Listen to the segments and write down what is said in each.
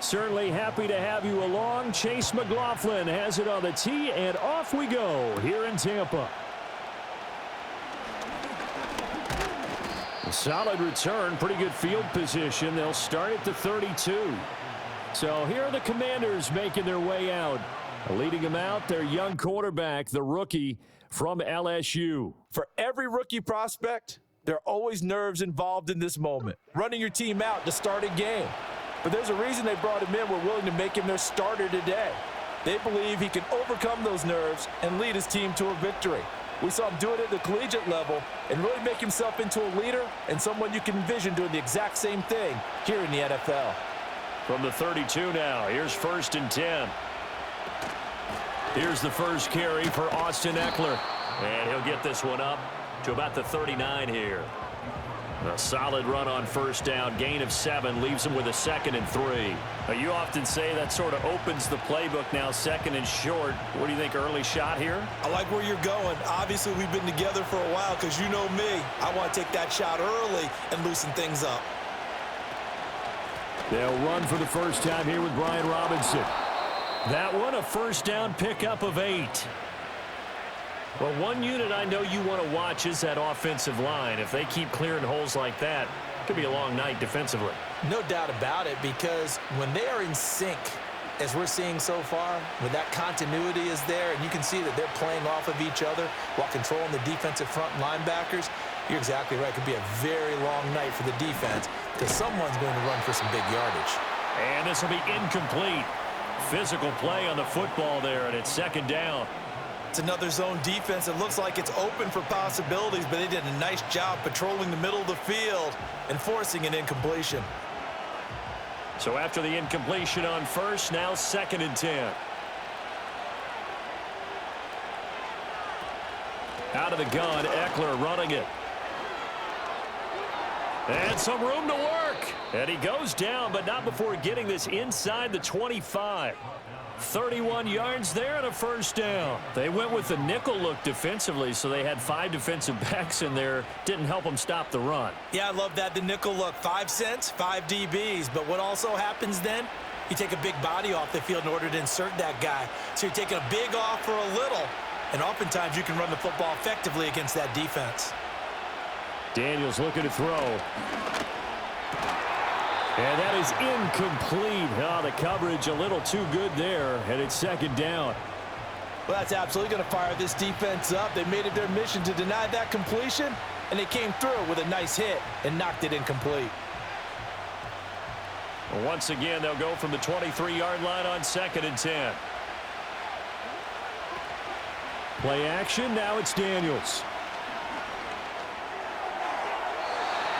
Certainly happy to have you along. Chase McLaughlin has it on the tee, and off we go here in Tampa. A solid return, pretty good field position. They'll start at the 32. So here are the Commanders making their way out. Leading them out, their young quarterback, the rookie from LSU. For every rookie prospect, there are always nerves involved in this moment. Running your team out to start a game. But there's a reason they brought him in. We're willing to make him their starter today. They believe he can overcome those nerves and lead his team to a victory. We saw him do it at the collegiate level and really make himself into a leader and someone you can envision doing the exact same thing here in the NFL. From the 32 now, here's 1st and 10. Here's the first carry for Austin Ekeler. And he'll get this one up to about the 39 here. A solid run on 1st down, gain of 7, leaves him with a 2nd and 3. Now, you often say that sort of opens the playbook now, 2nd and short. What do you think, early shot here? I like where you're going. Obviously, we've been together for a while because you know me. I want to take that shot early and loosen things up. They'll run for the first time here with Brian Robinson. That one, a 1st down pickup of 8. Well, one unit I know you want to watch is that offensive line. If they keep clearing holes like that, it could be a long night defensively. No doubt about it, because when they are in sync, as we're seeing so far, when that continuity is there, and you can see that they're playing off of each other while controlling the defensive front linebackers, you're exactly right. It could be a very long night for the defense because someone's going to run for some big yardage. And this will be incomplete. Physical play on the football there, and it's 2nd down. It's another zone defense. It looks like it's open for possibilities, but they did a nice job patrolling the middle of the field and forcing an incompletion. So after the incompletion on 1st, now 2nd and 10. Out of the gun, Ekeler running it. And some room to work. And he goes down, but not before getting this inside the 25. 31 yards there and a 1st down. They went with the nickel look defensively, so they had 5 defensive backs in there. Didn't help them stop the run. Yeah, I love that, the nickel look. 5 cents, 5 DBs. But what also happens then, you take a big body off the field in order to insert that guy. So you're taking a big off for a little, and oftentimes you can run the football effectively against that defense. Daniels looking to throw. And that is incomplete. Oh, the coverage a little too good there, and it's 2nd down. Well, that's absolutely going to fire this defense up. They made it their mission to deny that completion, and they came through with a nice hit and knocked it incomplete. Once again, they'll go from the 23-yard line on 2nd and 10. Play action, now it's Daniels.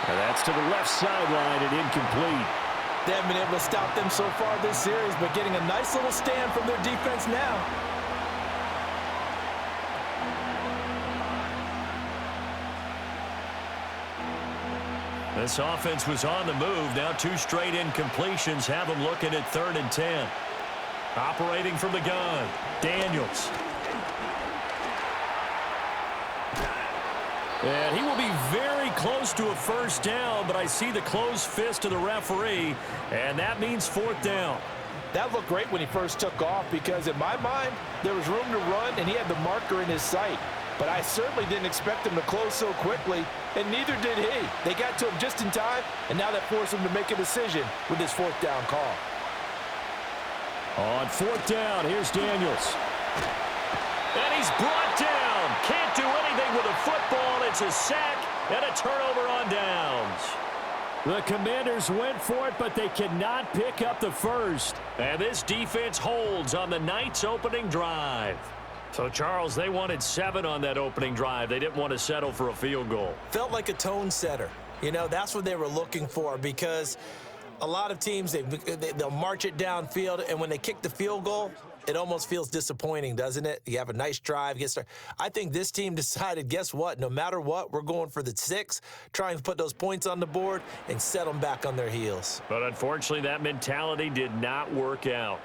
And that's to the left sideline and incomplete. They haven't been able to stop them so far this series, but getting a nice little stand from their defense now. This offense was on the move. Now 2 straight incompletions have them looking at 3rd and 10. Operating from the gun, Daniels. And he will be very close to a 1st down, but I see the closed fist of the referee, and that means 4th down. That looked great when he first took off because, in my mind, there was room to run, and he had the marker in his sight. But I certainly didn't expect him to close so quickly, and neither did he. They got to him just in time, and now that forced him to make a decision with his 4th down call. On 4th down, here's Daniels. And he's brought down. Can't do anything with a football. It's a sack and a turnover on downs. The Commanders went for it, but they cannot pick up the 1st. And this defense holds on the night's opening drive. So, Charles, they wanted 7 on that opening drive. They didn't want to settle for a field goal. Felt like a tone setter. You know, that's what they were looking for because a lot of teams, they'll march it downfield, and when they kick the field goal, it almost feels disappointing, doesn't it? You have a nice drive, get started. I think this team decided, guess what? No matter what, we're going for the 6, trying to put those points on the board and set them back on their heels. But unfortunately, that mentality did not work out.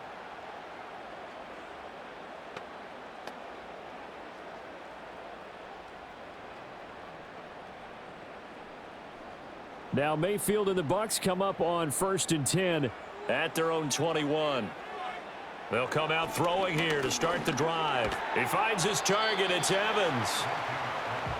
Now Mayfield and the Bucs come up on 1st and 10 at their own 21. They'll come out throwing here to start the drive. He finds his target. It's Evans.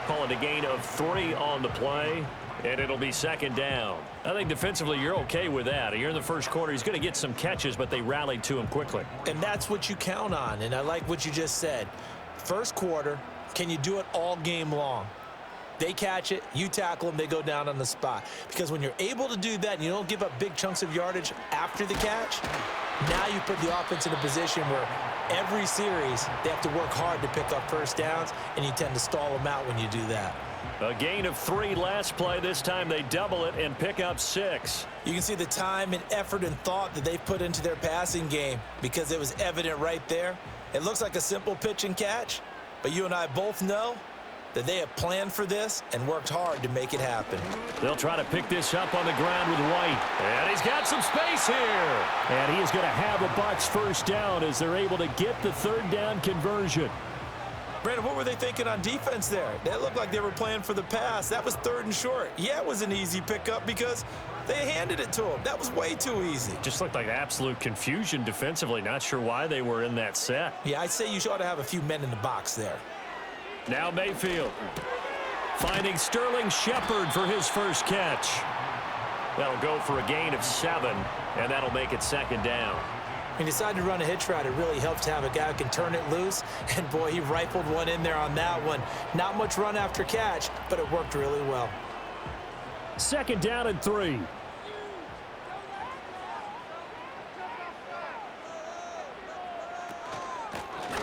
Call it a gain of 3 on the play, and it'll be second down. I think defensively you're okay with that. You're in the first quarter. He's going to get some catches, but they rallied to him quickly. And that's what you count on, and I like what you just said. First quarter, can you do it all game long? They catch it, you tackle them, they go down on the spot. Because when you're able to do that and you don't give up big chunks of yardage after the catch, now you put the offense in a position where every series they have to work hard to pick up first downs, and you tend to stall them out when you do that. A gain of 3 last play. This time they double it and pick up 6. You can see the time and effort and thought that they've put into their passing game because it was evident right there. It looks like a simple pitch and catch, but you and I both know that they have planned for this and worked hard to make it happen. They'll try to pick this up on the ground with White. And he's got some space here. And he is going to have the Bucs first down as they're able to get the third down conversion. Brandon, what were they thinking on defense there? That looked like they were playing for the pass. That was 3rd and short. Yeah, it was an easy pickup because they handed it to him. That was way too easy. Just looked like absolute confusion defensively. Not sure why they were in that set. Yeah, I'd say you ought to have a few men in the box there. Now Mayfield finding Sterling Shepard for his first catch. That'll go for a gain of 7, and that'll make it second down. He decided to run a hitch route. It really helps to have a guy who can turn it loose. And, boy, he rifled one in there on that one. Not much run after catch, but it worked really well. Second down and 3.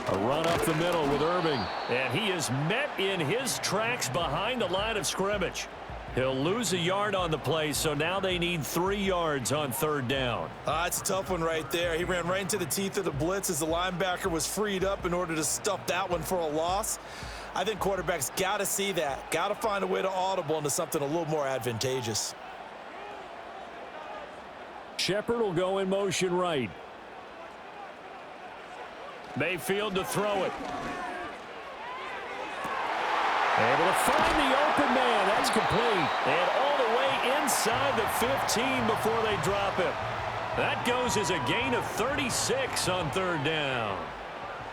A run up the middle with Irving. And he is met in his tracks behind the line of scrimmage. He'll lose a yard on the play, so now they need 3 yards on third down. It's a tough one right there. He ran right into the teeth of the blitz as the linebacker was freed up in order to stuff that one for a loss. I think quarterbacks got to see that. Got to find a way to audible into something a little more advantageous. Shepard will go in motion right. Mayfield to throw it. Able to find the open man. That's complete. And all the way inside the 15 before they drop him. That goes as a gain of 36 on third down.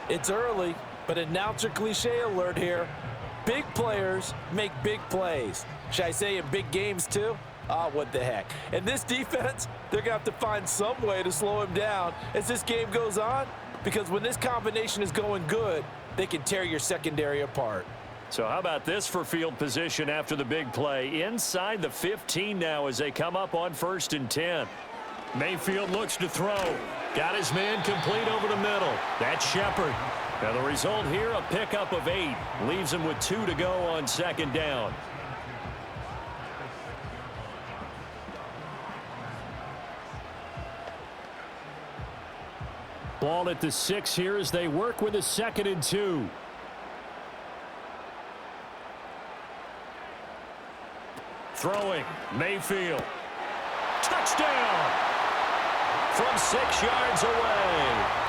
It's early, but announcer cliche alert here. Big players make big plays. Should I say in big games too? What the heck. And this defense, they're going to have to find some way to slow him down as this game goes on. Because when this combination is going good, they can tear your secondary apart. So how about this for field position after the big play? Inside the 15 now as they come up on 1st and 10. Mayfield looks to throw. Got his man complete over the middle. That's Shepard. Now the result here, a pickup of 8. Leaves him with 2 to go on second down. Ball at the 6 here as they work with a 2nd and 2. Throwing, Mayfield. Touchdown! From 6 yards away.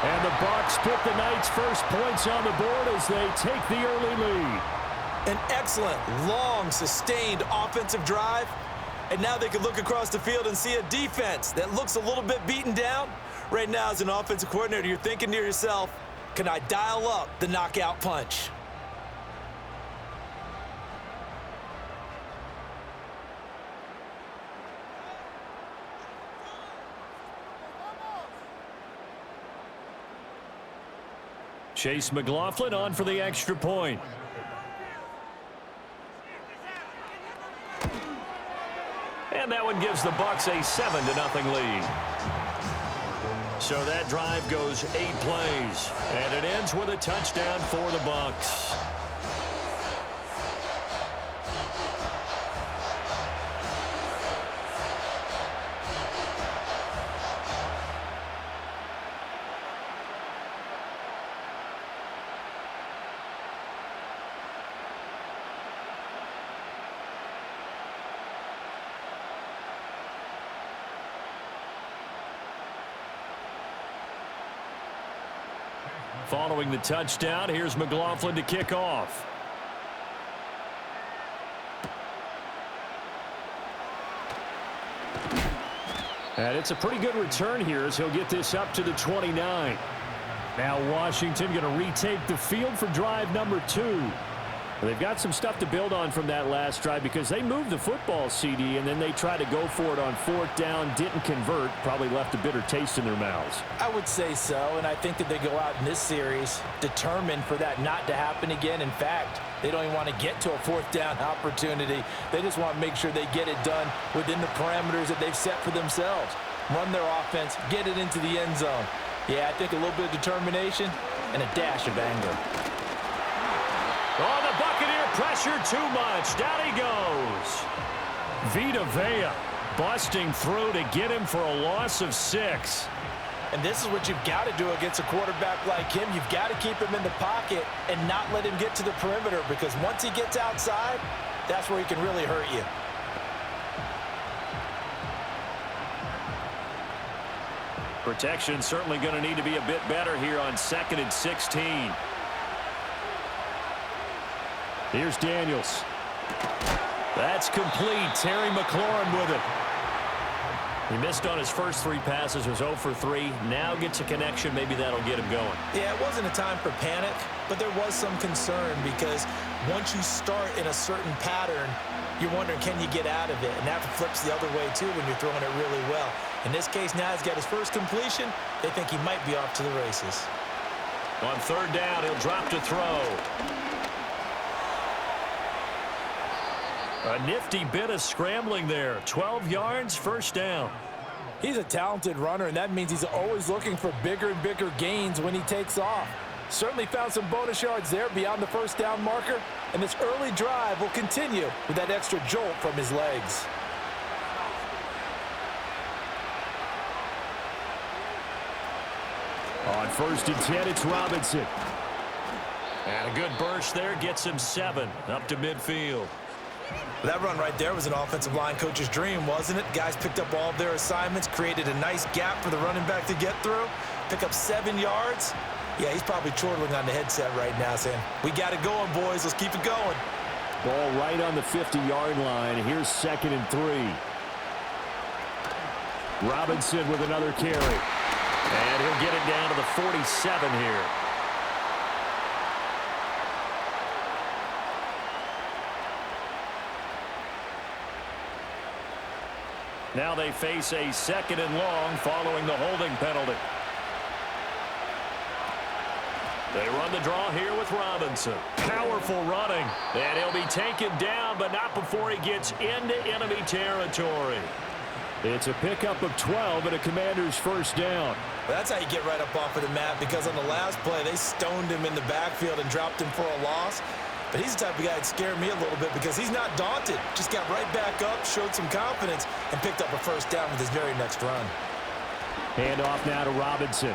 And the Bucs put the Knights' first points on the board as they take the early lead. An excellent, long, sustained offensive drive. And now they can look across the field and see a defense that looks a little bit beaten down. Right now, as an offensive coordinator, you're thinking to yourself, can I dial up the knockout punch? Chase McLaughlin on for the extra point. And that one gives the Bucs a 7-0 lead. So that drive goes 8 plays. And it ends with a touchdown for the Bucs. Following the touchdown, here's McLaughlin to kick off. And it's a pretty good return here as he'll get this up to the 29. Now Washington going to retake the field for drive number 2. They've got some stuff to build on from that last drive because they moved the football, CD, and then they tried to go for it on 4th down, didn't convert, probably left a bitter taste in their mouths. I would say so, and I think that they go out in this series determined for that not to happen again. In fact, they don't even want to get to a 4th down opportunity. They just want to make sure they get it done within the parameters that they've set for themselves. Run their offense, get it into the end zone. Yeah, I think a little bit of determination and a dash of anger. Oh, the Buccaneer pressure too much. Down he goes. Vita Vea busting through to get him for a loss of 6. And this is what you've got to do against a quarterback like him. You've got to keep him in the pocket and not let him get to the perimeter, because once he gets outside, that's where he can really hurt you. Protection certainly going to need to be a bit better here on 2nd and 16. Here's Daniels. That's complete. Terry McLaurin with it. He missed on his first 3 passes, was 0 for 3. Now gets a connection. Maybe that'll get him going. Yeah, it wasn't a time for panic, but there was some concern because once you start in a certain pattern, you're wondering, can you get out of it? And that flips the other way, too, when you're throwing it really well. In this case, now he's got his first completion. They think he might be off to the races. On 3rd down, he'll drop to throw. A nifty bit of scrambling there. 12 yards, 1st down. He's a talented runner, and that means he's always looking for bigger and bigger gains when he takes off. Certainly found some bonus yards there beyond the 1st down marker, and this early drive will continue with that extra jolt from his legs. On 1st and 10, it's Robinson. And a good burst there gets him 7 up to midfield. That run right there was an offensive line coach's dream, wasn't it? Guys picked up all of their assignments, created a nice gap for the running back to get through, pick up 7 yards. Yeah, he's probably chortling on the headset right now saying, we got it going, boys. Let's keep it going. Ball right on the 50-yard line. Here's 2nd and 3. Robinson with another carry. And he'll get it down to the 47 here. Now they face a 2nd and long following the holding penalty. They run the draw here with Robinson. Powerful running. And he'll be taken down, but not before he gets into enemy territory. It's a pickup of 12 and a Commander's 1st down. Well, that's how you get right up off of the mat, because on the last play, they stoned him in the backfield and dropped him for a loss. But he's the type of guy that scared me a little bit because he's not daunted. Just got right back up, showed some confidence, and picked up a 1st down with his very next run. Hand off now to Robinson.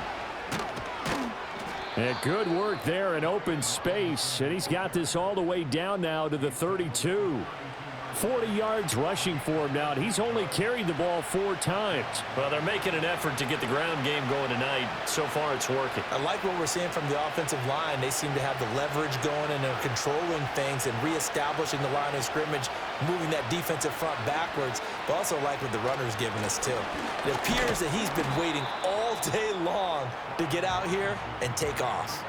And good work there in open space. And he's got this all the way down now to the 32. 40 yards rushing for him now, and he's only carried the ball 4 times. Well, they're making an effort to get the ground game going tonight. So far, it's working. I like what we're seeing from the offensive line. They seem to have the leverage going, and they're controlling things and reestablishing the line of scrimmage, moving that defensive front backwards. But also like what the runner's giving us, too. It appears that he's been waiting all day long to get out here and take off.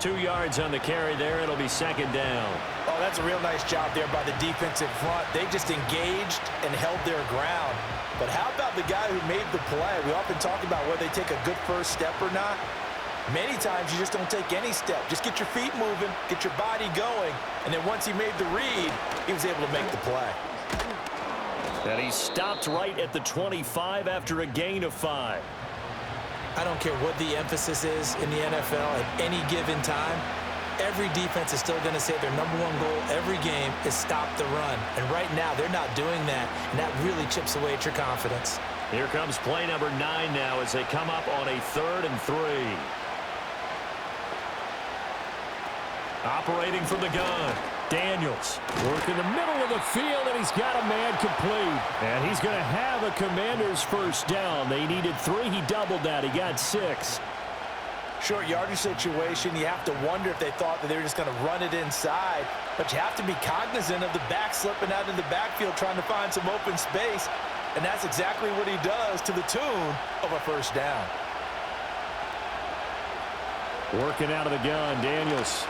2 yards on the carry there. It'll be 2nd down. Oh, that's a real nice job there by the defensive front. They just engaged and held their ground. But how about the guy who made the play? We often talk about whether they take a good first step or not. Many times you just don't take any step. Just get your feet moving, get your body going, and then once he made the read, he was able to make the play. And he stopped right at the 25 after a gain of 5. I don't care what the emphasis is in the NFL at any given time. Every defense is still going to say their #1 goal every game is stop the run. And right now, they're not doing that, and that really chips away at your confidence. Here comes play number 9 now as they come up on a 3rd and 3. Operating from the gun. Daniels work in the middle of the field, and he's got a man complete. And he's going to have a Commander's 1st down. They needed 3. He doubled that. He got 6. Short yardage situation, you have to wonder if they thought that they were just going to run it inside. But you have to be cognizant of the back slipping out in the backfield trying to find some open space. And that's exactly what he does to the tune of a first down. Working out of the gun, Daniels.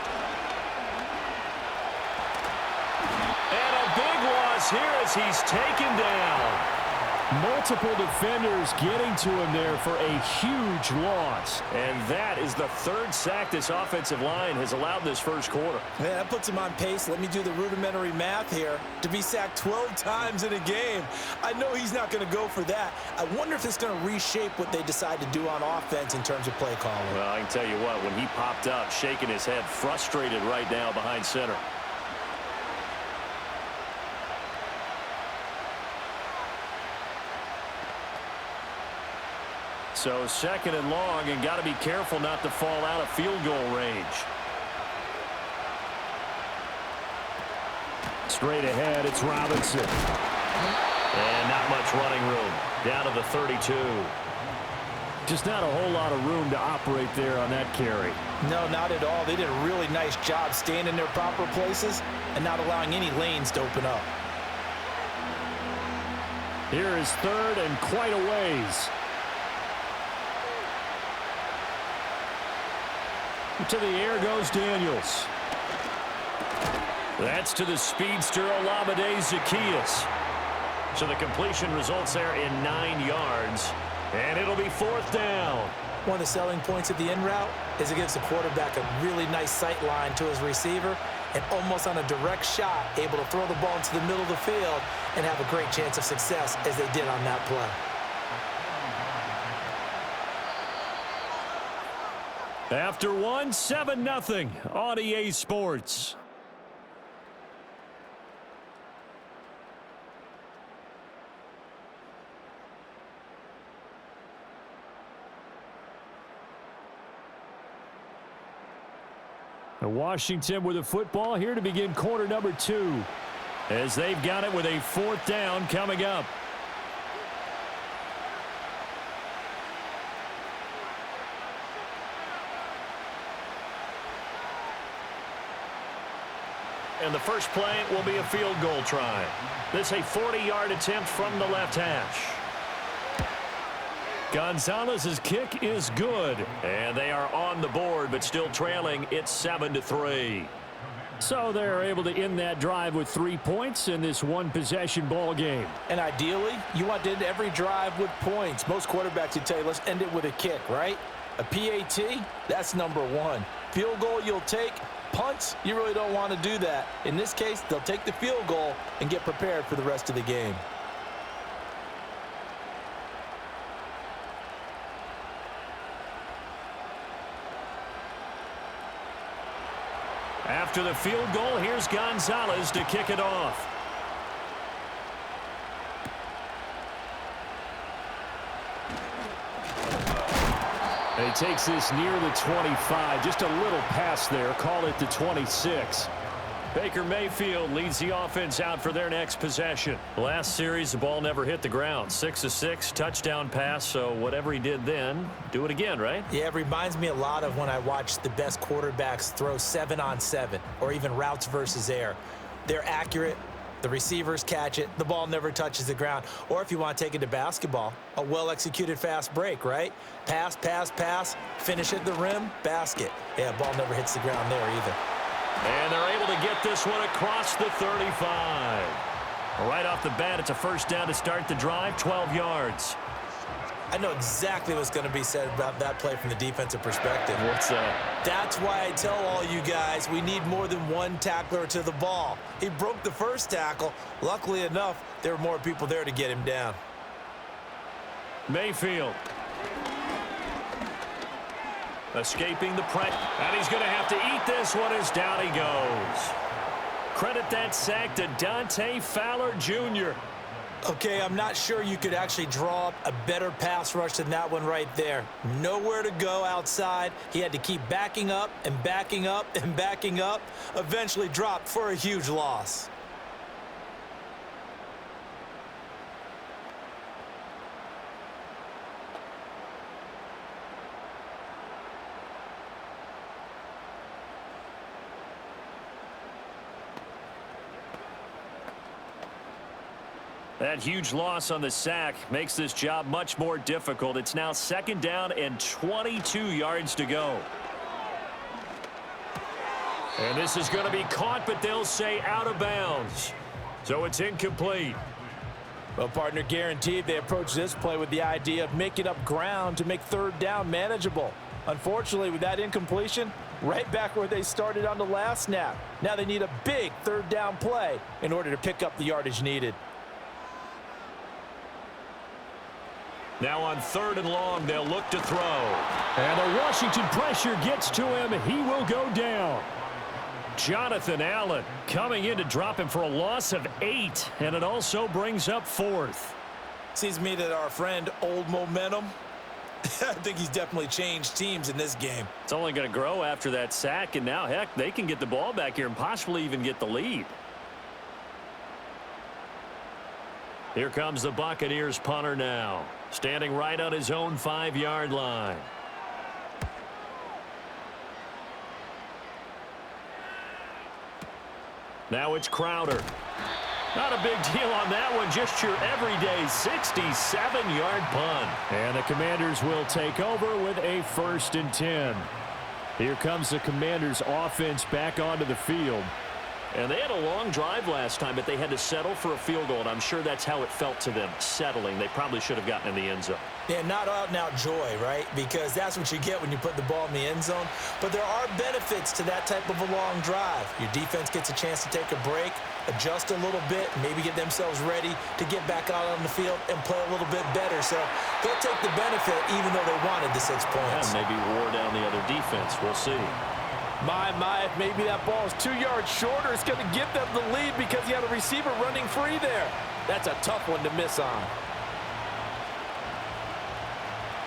And a big loss here as he's taken down. Multiple defenders getting to him there for a huge loss. And that is the third sack this offensive line has allowed this first quarter. Yeah, that puts him on pace. Let me do the rudimentary math here. To be sacked 12 times in a game, I know he's not going to go for that. I wonder if it's going to reshape what they decide to do on offense in terms of play calling. Well, I can tell you what, when he popped up, shaking his head, frustrated right now behind center. So second and long, and got to be careful not to fall out of field goal range. Straight ahead, it's Robinson. And not much running room. Down to the 32. Just not a whole lot of room to operate there on that carry. No, not at all. They did a really nice job staying in their proper places and not allowing any lanes to open up. Here is third and quite a ways. To the air goes Daniels. That's to the speedster All-Madden Zacchaeus. So the completion results there in 9 yards. And it'll be fourth down. One of the selling points of the in route is it gives the quarterback a really nice sight line to his receiver and almost on a direct shot able to throw the ball into the middle of the field and have a great chance of success as they did on that play. After one, 7-0 on EA Sports. Washington with the football here to begin quarter number 2 as they've got it with a fourth down coming up. And the first play will be a field goal try. This a 40-yard attempt from the left hash. Gonzalez's kick is good. And they are on the board, but still trailing. It's 7-3. So they're able to end that drive with 3 points in this one-possession ball game. And ideally, you want to end every drive with points. Most quarterbacks would tell you, let's end it with a kick, right? A PAT, that's number 1. Field goal you'll take. Punts, you really don't want to do that. In this case, they'll take the field goal and get prepared for the rest of the game. After the field goal, here's Gonzalez to kick it off. And he takes this near the 25. Just a little pass there. Call it the 26. Baker Mayfield leads the offense out for their next possession. Last series, the ball never hit the ground. 6 of 6, touchdown pass. So whatever he did then, do it again, right? Yeah, it reminds me a lot of when I watched the best quarterbacks throw 7-on-7 or even routes versus air. They're accurate. The receivers catch it. The ball never touches the ground. Or if you want to take it to basketball, a well-executed fast break, right? Pass, pass, pass, finish at the rim, basket. Yeah, ball never hits the ground there either. And they're able to get this one across the 35. Right off the bat, it's a first down to start the drive, 12 yards. I know exactly what's going to be said about that play from the defensive perspective. What's that? That's why I tell all you guys we need more than one tackler to the ball. He broke the first tackle. Luckily enough, there were more people there to get him down. Mayfield. Escaping the press. And he's going to have to eat this one as down he goes. Credit that sack to Dante Fowler Jr. Okay, I'm not sure you could actually draw up a better pass rush than that one right there. Nowhere to go outside. He had to keep backing up and backing up and backing up. Eventually dropped for a huge loss. That huge loss on the sack makes this job much more difficult. It's now 2nd down and 22 yards to go. And this is going to be caught, but they'll say out of bounds. So it's incomplete. Well, partner, guaranteed they approach this play with the idea of making up ground to make 3rd down manageable. Unfortunately, with that incompletion, right back where they started on the last snap. Now they need a big 3rd down play in order to pick up the yardage needed. Now on 3rd and long, they'll look to throw. And the Washington pressure gets to him. He will go down. Jonathan Allen coming in to drop him for a loss of 8, and it also brings up 4th. Seems to me that our friend Old Momentum, I think he's definitely changed teams in this game. It's only going to grow after that sack, and now, heck, they can get the ball back here and possibly even get the lead. Here comes the Buccaneers punter now, standing right on his own 5-yard line. Now it's Crowder. Not a big deal on that one, just your everyday 67-yard punt. And the Commanders will take over with a 1st and 10. Here comes the Commanders offense back onto the field. And they had a long drive last time, but they had to settle for a field goal, and I'm sure that's how it felt to them, settling. They probably should have gotten in the end zone. Yeah, not out-and-out joy, right? Because that's what you get when you put the ball in the end zone. But there are benefits to that type of a long drive. Your defense gets a chance to take a break, adjust a little bit, maybe get themselves ready to get back out on the field and play a little bit better. So they'll take the benefit even though they wanted the 6 points. And maybe wore down the other defense. We'll see. My, if maybe that ball is 2 yards shorter, it's going to give them the lead because you had a receiver running free there. That's a tough one to miss on.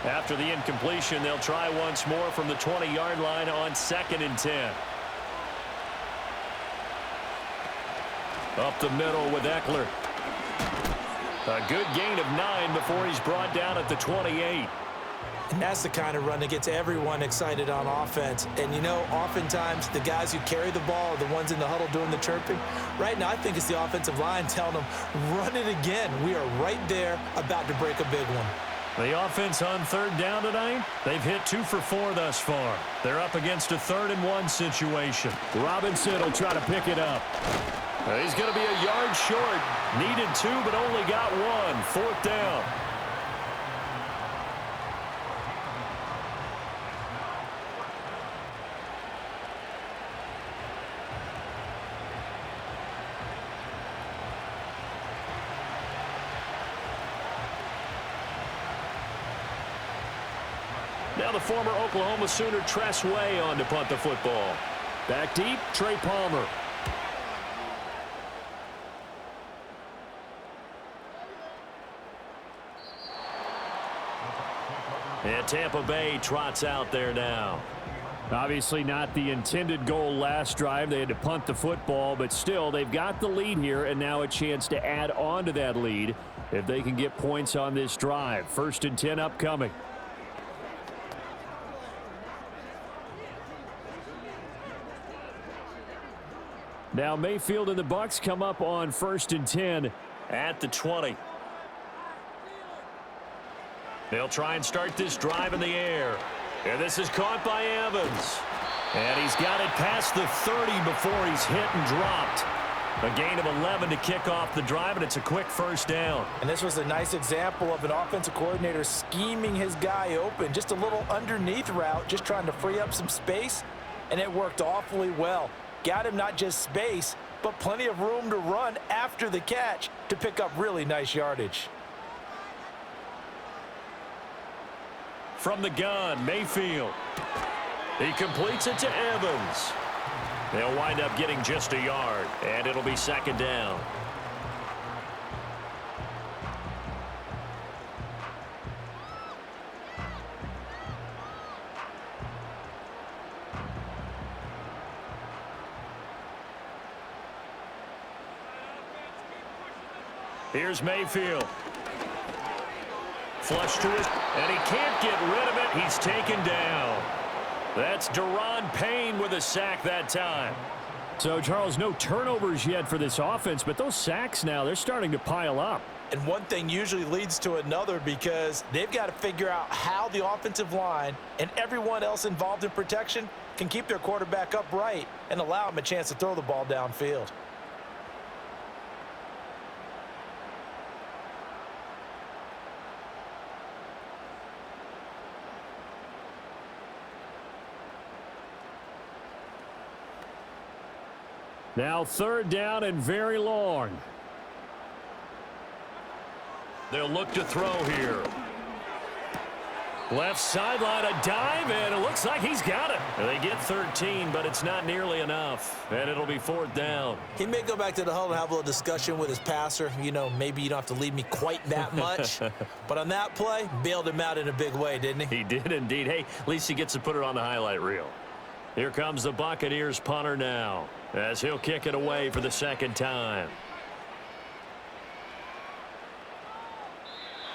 After the incompletion, they'll try once more from the 20-yard line on 2nd and 10. Up the middle with Eckler. A good gain of 9 before he's brought down at the 28. And that's the kind of run that gets everyone excited on offense. And, you know, oftentimes the guys who carry the ball are the ones in the huddle doing the chirping. Right now, I think it's the offensive line telling them, run it again. We are right there about to break a big one. The offense on 3rd down tonight, they've hit 2 for 4 thus far. They're up against a 3rd and 1 situation. Robinson will try to pick it up. He's going to be a yard short. Needed 2, but only got 1. 4th down. Now the former Oklahoma Sooner Tress Way on to punt the football. Back deep, Trey Palmer. And Tampa Bay trots out there now. Obviously not the intended goal last drive. They had to punt the football, but still they've got the lead here and now a chance to add on to that lead if they can get points on this drive. 1st and 10 upcoming. Now Mayfield and the Bucs come up on 1st and 10 at the 20. They'll try and start this drive in the air. And this is caught by Evans. And he's got it past the 30 before he's hit and dropped. A gain of 11 to kick off the drive, and it's a quick 1st down. And this was a nice example of an offensive coordinator scheming his guy open. Just a little underneath route, just trying to free up some space, and it worked awfully well. Got him not just space, but plenty of room to run after the catch to pick up really nice yardage. From the gun, Mayfield. He completes it to Evans. They'll wind up getting just a yard, and it'll be 2nd down. Here's Mayfield. Flush to his, and he can't get rid of it. He's taken down. That's Deron Payne with a sack that time. So, Charles, no turnovers yet for this offense, but those sacks now, they're starting to pile up. And one thing usually leads to another because they've got to figure out how the offensive line and everyone else involved in protection can keep their quarterback upright and allow him a chance to throw the ball downfield. Now 3rd down and very long. They'll look to throw here. Left sideline, a dive, and it looks like he's got it. They get 13, but it's not nearly enough, and it'll be 4th down. He may go back to the huddle and have a little discussion with his passer. You know, maybe you don't have to leave me quite that much. But on that play, bailed him out in a big way, didn't he? He did indeed. Hey, at least he gets to put it on the highlight reel. Here comes the Buccaneers punter now, as he'll kick it away for the 2nd time.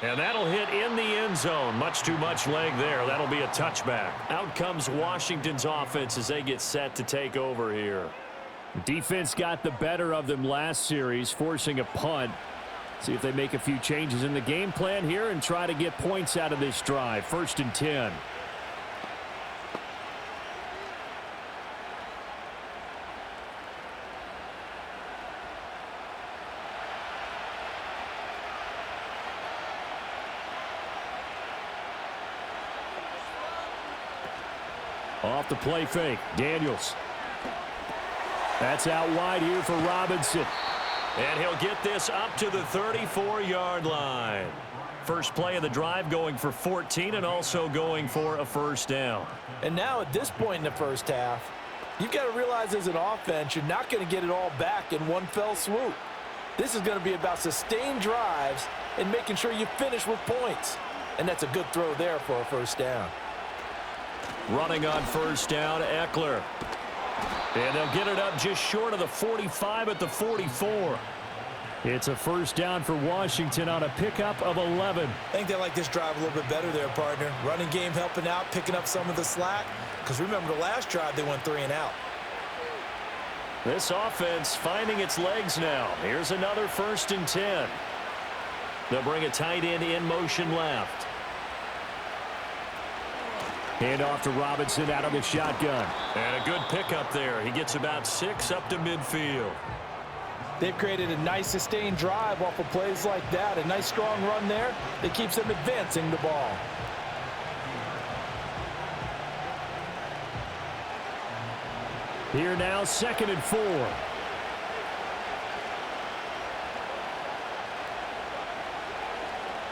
And that'll hit in the end zone. Much too much leg there. That'll be a touchback. Out comes Washington's offense as they get set to take over here. Defense got the better of them last series, forcing a punt. See if they make a few changes in the game plan here and try to get points out of this drive. 1st and 10. Off the play fake, Daniels. That's out wide here for Robinson. And he'll get this up to the 34-yard line. First play of the drive going for 14 and also going for a 1st down. And now at this point in the first half, you've got to realize as an offense, you're not going to get it all back in one fell swoop. This is going to be about sustained drives and making sure you finish with points. And that's a good throw there for a 1st down. Running on 1st down, Eckler. And they'll get it up just short of the 45 at the 44. It's a 1st down for Washington on a pickup of 11. I think they like this drive a little bit better there, partner. Running game helping out, picking up some of the slack. Because remember the last drive, they went 3 and out. This offense finding its legs now. Here's another 1st and 10. They'll bring a tight end in motion left. Hand off to Robinson out of the shotgun. And a good pickup there. He gets about 6 up to midfield. They've created a nice sustained drive off of plays like that. A nice strong run there that keeps them advancing the ball. Here now, 2nd and 4.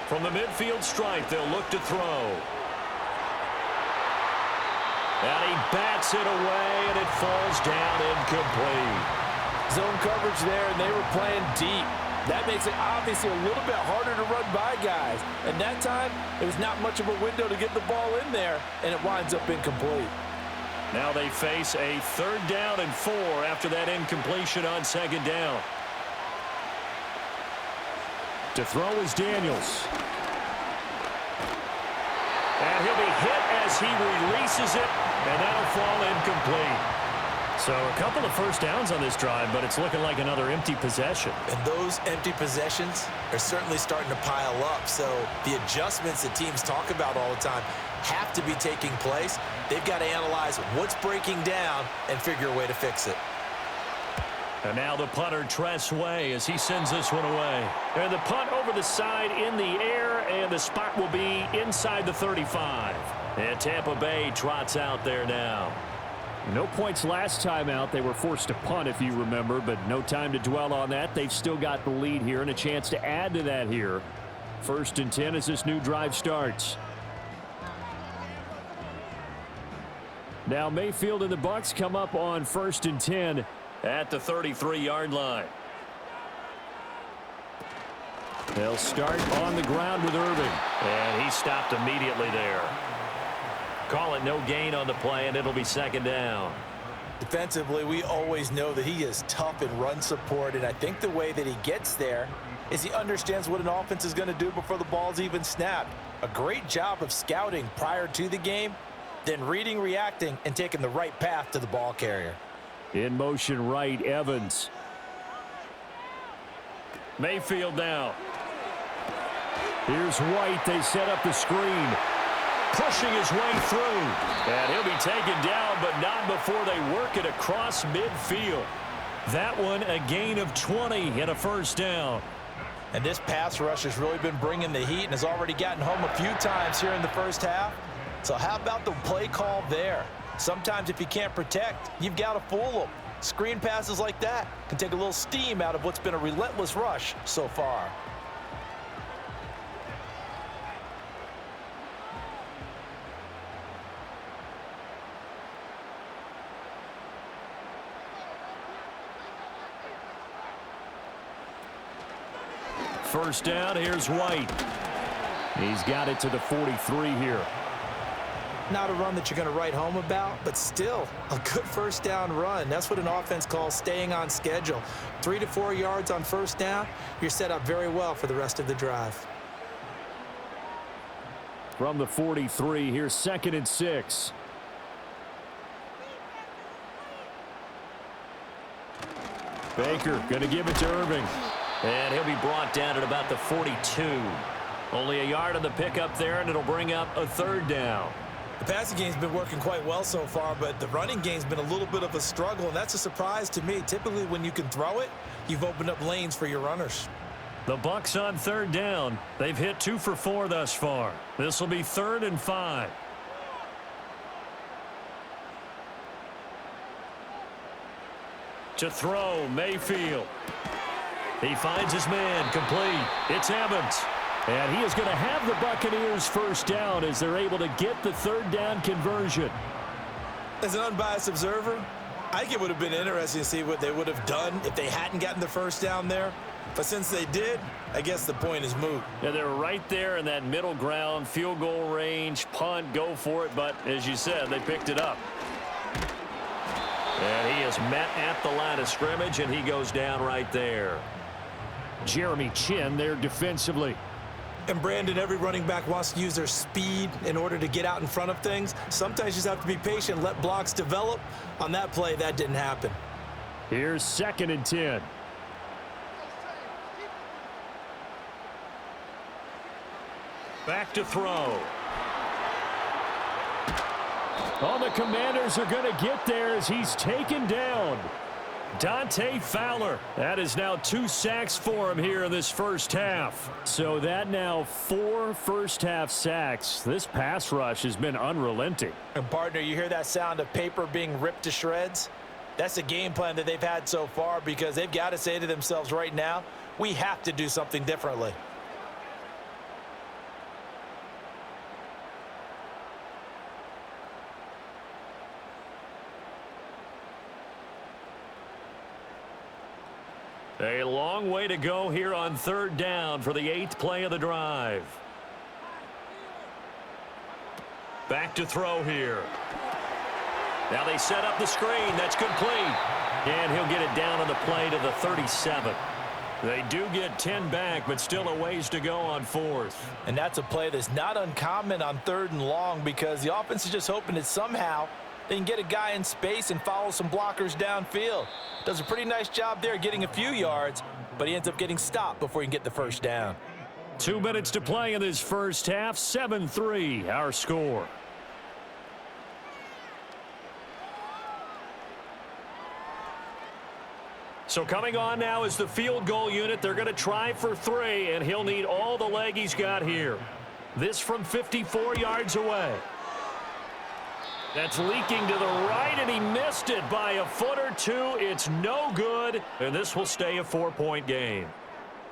From the midfield stripe, they'll look to throw. And he bats it away, and it falls down incomplete. Zone coverage there, and they were playing deep. That makes it obviously a little bit harder to run by guys. And that time, there was not much of a window to get the ball in there, and it winds up incomplete. Now they face a 3rd down and 4 after that incompletion on 2nd down. To throw is Daniels. And he'll be hit as he releases it, and that'll fall incomplete. So a couple of 1st downs on this drive, but it's looking like another empty possession. And those empty possessions are certainly starting to pile up. So the adjustments that teams talk about all the time have to be taking place. They've got to analyze what's breaking down and figure a way to fix it. And now the punter Tress Way as he sends this one away. And the punt over the side in the air, and the spot will be inside the 35. And Tampa Bay trots out there now. No points last time out. They were forced to punt, if you remember, but no time to dwell on that. They've still got the lead here and a chance to add to that here. 1st and 10 as this new drive starts. Now Mayfield and the Bucs come up on 1st and 10 at the 33-yard line. They'll start on the ground with Irving. And he stopped immediately there. Call it no gain on the play, and it'll be 2nd down. Defensively, we always know that he is tough in run support, and I think the way that he gets there is he understands what an offense is going to do before the ball's even snapped. A great job of scouting prior to the game, then reading, reacting, and taking the right path to the ball carrier. In motion right, Evans. Mayfield now. Here's White. They set up the screen. Pushing his way through. And he'll be taken down, but not before they work it across midfield. That one a gain of 20 and a first down. And this pass rush has really been bringing the heat and has already gotten home a few times here in the first half. So how about the play call there? Sometimes if you can't protect, you've got to fool them. Screen passes like that can take a little steam out of what's been a relentless rush so far. First down, here's White. He's got it to the 43 here. Not a run that you're going to write home about, but still a good first down run. That's what an offense calls staying on schedule. 3 to 4 yards on first down, you're set up very well for the rest of the drive. From the 43, here's 2nd and 6. Baker going to give it to Irving. And he'll be brought down at about the 42. Only a yard on the pickup there, and it'll bring up a third down. The passing game's been working quite well so far, but the running game's been a little bit of a struggle, and that's a surprise to me. Typically, when you can throw it, you've opened up lanes for your runners. The Bucs on third down. They've hit 2 for 4 thus far. This will be 3rd and 5. To throw, Mayfield. He finds his man, complete. It's Evans. And he is going to have the Buccaneers first down as they're able to get the third down conversion. As an unbiased observer, I think it would have been interesting to see what they would have done if they hadn't gotten the first down there. But since they did, I guess the point is moot. Yeah, they were right there in that middle ground, field goal range, punt, go for it. But as you said, they picked it up. And he is met at the line of scrimmage, and he goes down right there. Jeremy Chin there defensively. And Brandon, every running back wants to use their speed in order to get out in front of things. Sometimes you just have to be patient, let blocks develop. On that play, that didn't happen. Here's 2nd and 10. Back to throw. Oh, the Commanders are going to get there as he's taken down. Dante Fowler. That is now 2 sacks for him here in this first half. So that now 4 first-half sacks. This pass rush has been unrelenting. And, partner, you hear that sound of paper being ripped to shreds? That's the game plan that they've had so far because they've got to say to themselves right now, we have to do something differently. A long way to go here on third down for the 8th play of the drive. Back to throw here. Now they set up the screen. That's complete. And he'll get it down on the play to the 37. They do get 10 back, but still a ways to go on 4th. And that's a play that's not uncommon on 3rd and long because the offense is just hoping that somehow they can get a guy in space and follow some blockers downfield. Does a pretty nice job there getting a few yards, but he ends up getting stopped before he can get the first down. 2 minutes to play in this first half. 7-3 our score. So coming on now is the field goal unit. They're going to try for 3, and he'll need all the leg he's got here. This from 54 yards away. That's leaking to the right, and he missed it by a foot or 2. It's no good, and this will stay a 4-point game.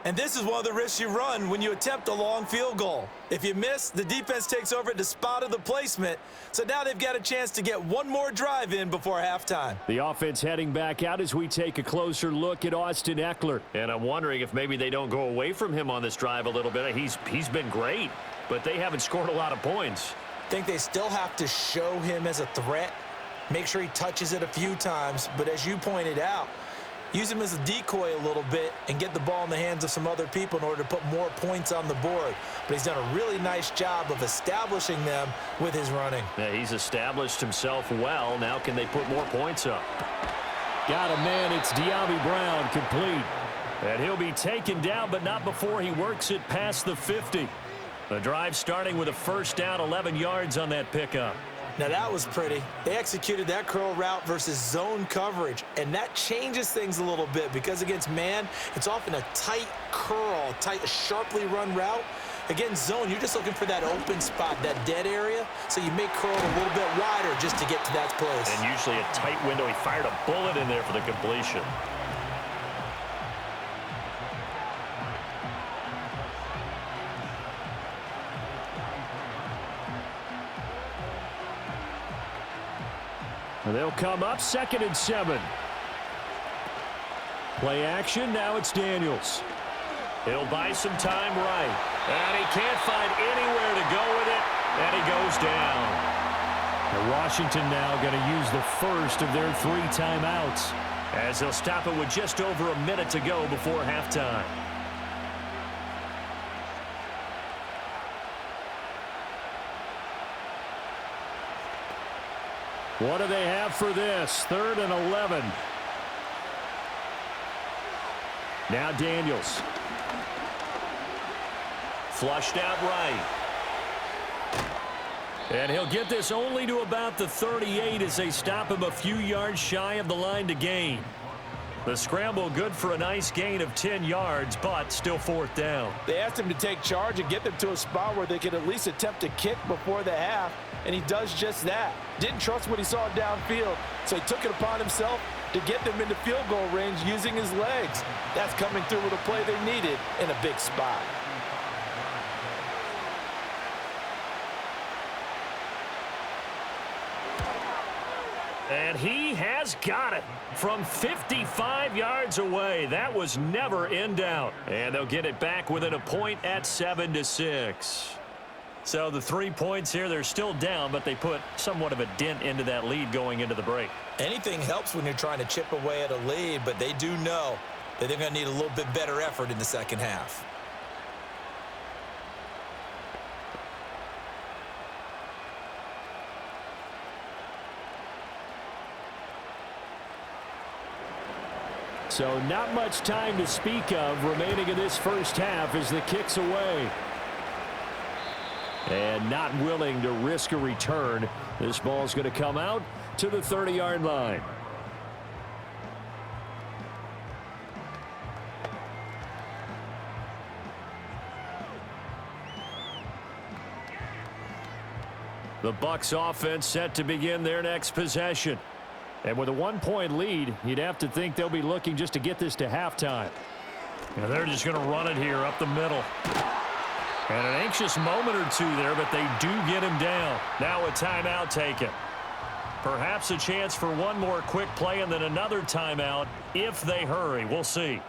And this is one of the risks you run when you attempt a long field goal. If you miss, the defense takes over at the spot of the placement. So now they've got a chance to get one more drive in before halftime. The offense heading back out as we take a closer look at Austin Ekeler. And I'm wondering if maybe they don't go away from him on this drive a little bit. He's been great, but they haven't scored a lot of points. I think they still have to show him as a threat, make sure he touches it a few times, but as you pointed out, use him as a decoy a little bit and get the ball in the hands of some other people in order to put more points on the board. But he's done a really nice job of establishing them with his running. Yeah, he's established himself well. Now can they put more points up? Got a man. It's De'Ami Brown, complete. And he'll be taken down, but not before he works it past the 50. The drive starting with a first down, 11 yards on that pickup. Now that was pretty. They executed that curl route versus zone coverage, and that changes things a little bit because against man, it's often a tight curl, tight, sharply run route. Against zone, you're just looking for that open spot, that dead area, so you make curl a little bit wider just to get to that place. And usually a tight window. He fired a bullet in there for the completion. They'll come up 2nd and 7. Play action. Now it's Daniels. He'll buy some time right. And he can't find anywhere to go with it. And he goes down. And Washington now going to use the first of their 3 timeouts, as they'll stop it with just over a minute to go before halftime. What do they have for this? 3rd and 11. Now Daniels. Flushed out right. And he'll get this only to about the 38 as they stop him a few yards shy of the line to gain. The scramble good for a nice gain of 10 yards, but still 4th down. They asked him to take charge and get them to a spot where they could at least attempt to kick before the half, and he does just that. Didn't trust what he saw downfield, so he took it upon himself to get them into field goal range using his legs. That's coming through with a play they needed in a big spot. And he has got it from 55 yards away. That was never in doubt. And they'll get it back within a point at 7-6. So the 3 points here, they're still down, but they put somewhat of a dent into that lead going into the break. Anything helps when you're trying to chip away at a lead, but they do know that they're going to need a little bit better effort in the second half. So not much time to speak of remaining in this first half as the kick's away. And not willing to risk a return. This ball's going to come out to the 30-yard line. The Bucs offense set to begin their next possession. And with a 1-point lead, you'd have to think they'll be looking just to get this to halftime. And they're just going to run it here up the middle. And an anxious moment or two there, but they do get him down. Now a timeout taken. Perhaps a chance for one more quick play and then another timeout if they hurry. We'll see.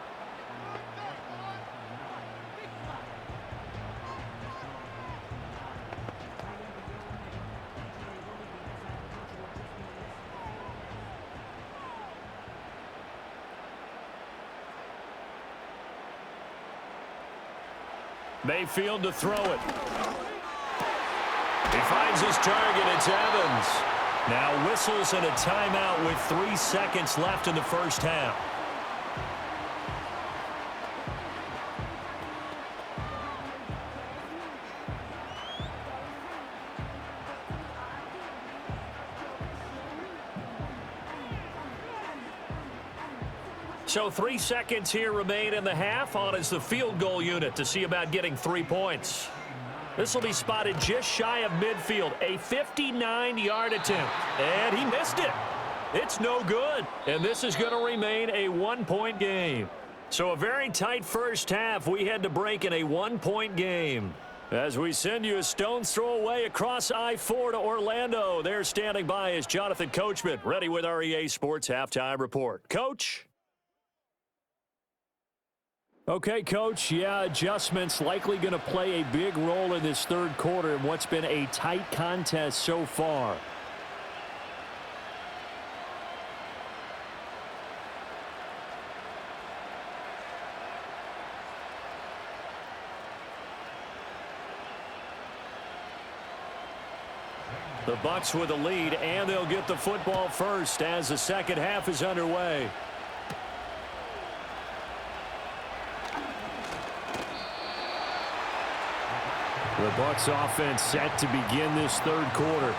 Mayfield to throw it. He finds his target. It's Evans. Now whistles and a timeout with 3 seconds left in the first half. So 3 seconds here remain in the half. On is the field goal unit to see about getting 3 points. This will be spotted just shy of midfield. A 59-yard attempt. And he missed it. It's no good. And this is going to remain a 1-point game. So a very tight first half. We had to break in a 1-point game. As we send you a stone's throw away across I-4 to Orlando. There standing by is Jonathan Coachman, ready with our EA Sports Halftime Report. Coach? Okay, Coach, yeah, adjustments likely going to play a big role in this third quarter in what's been a tight contest so far. The Bucs with a lead, and they'll get the football first as the second half is underway. The Bucs offense set to begin this third quarter.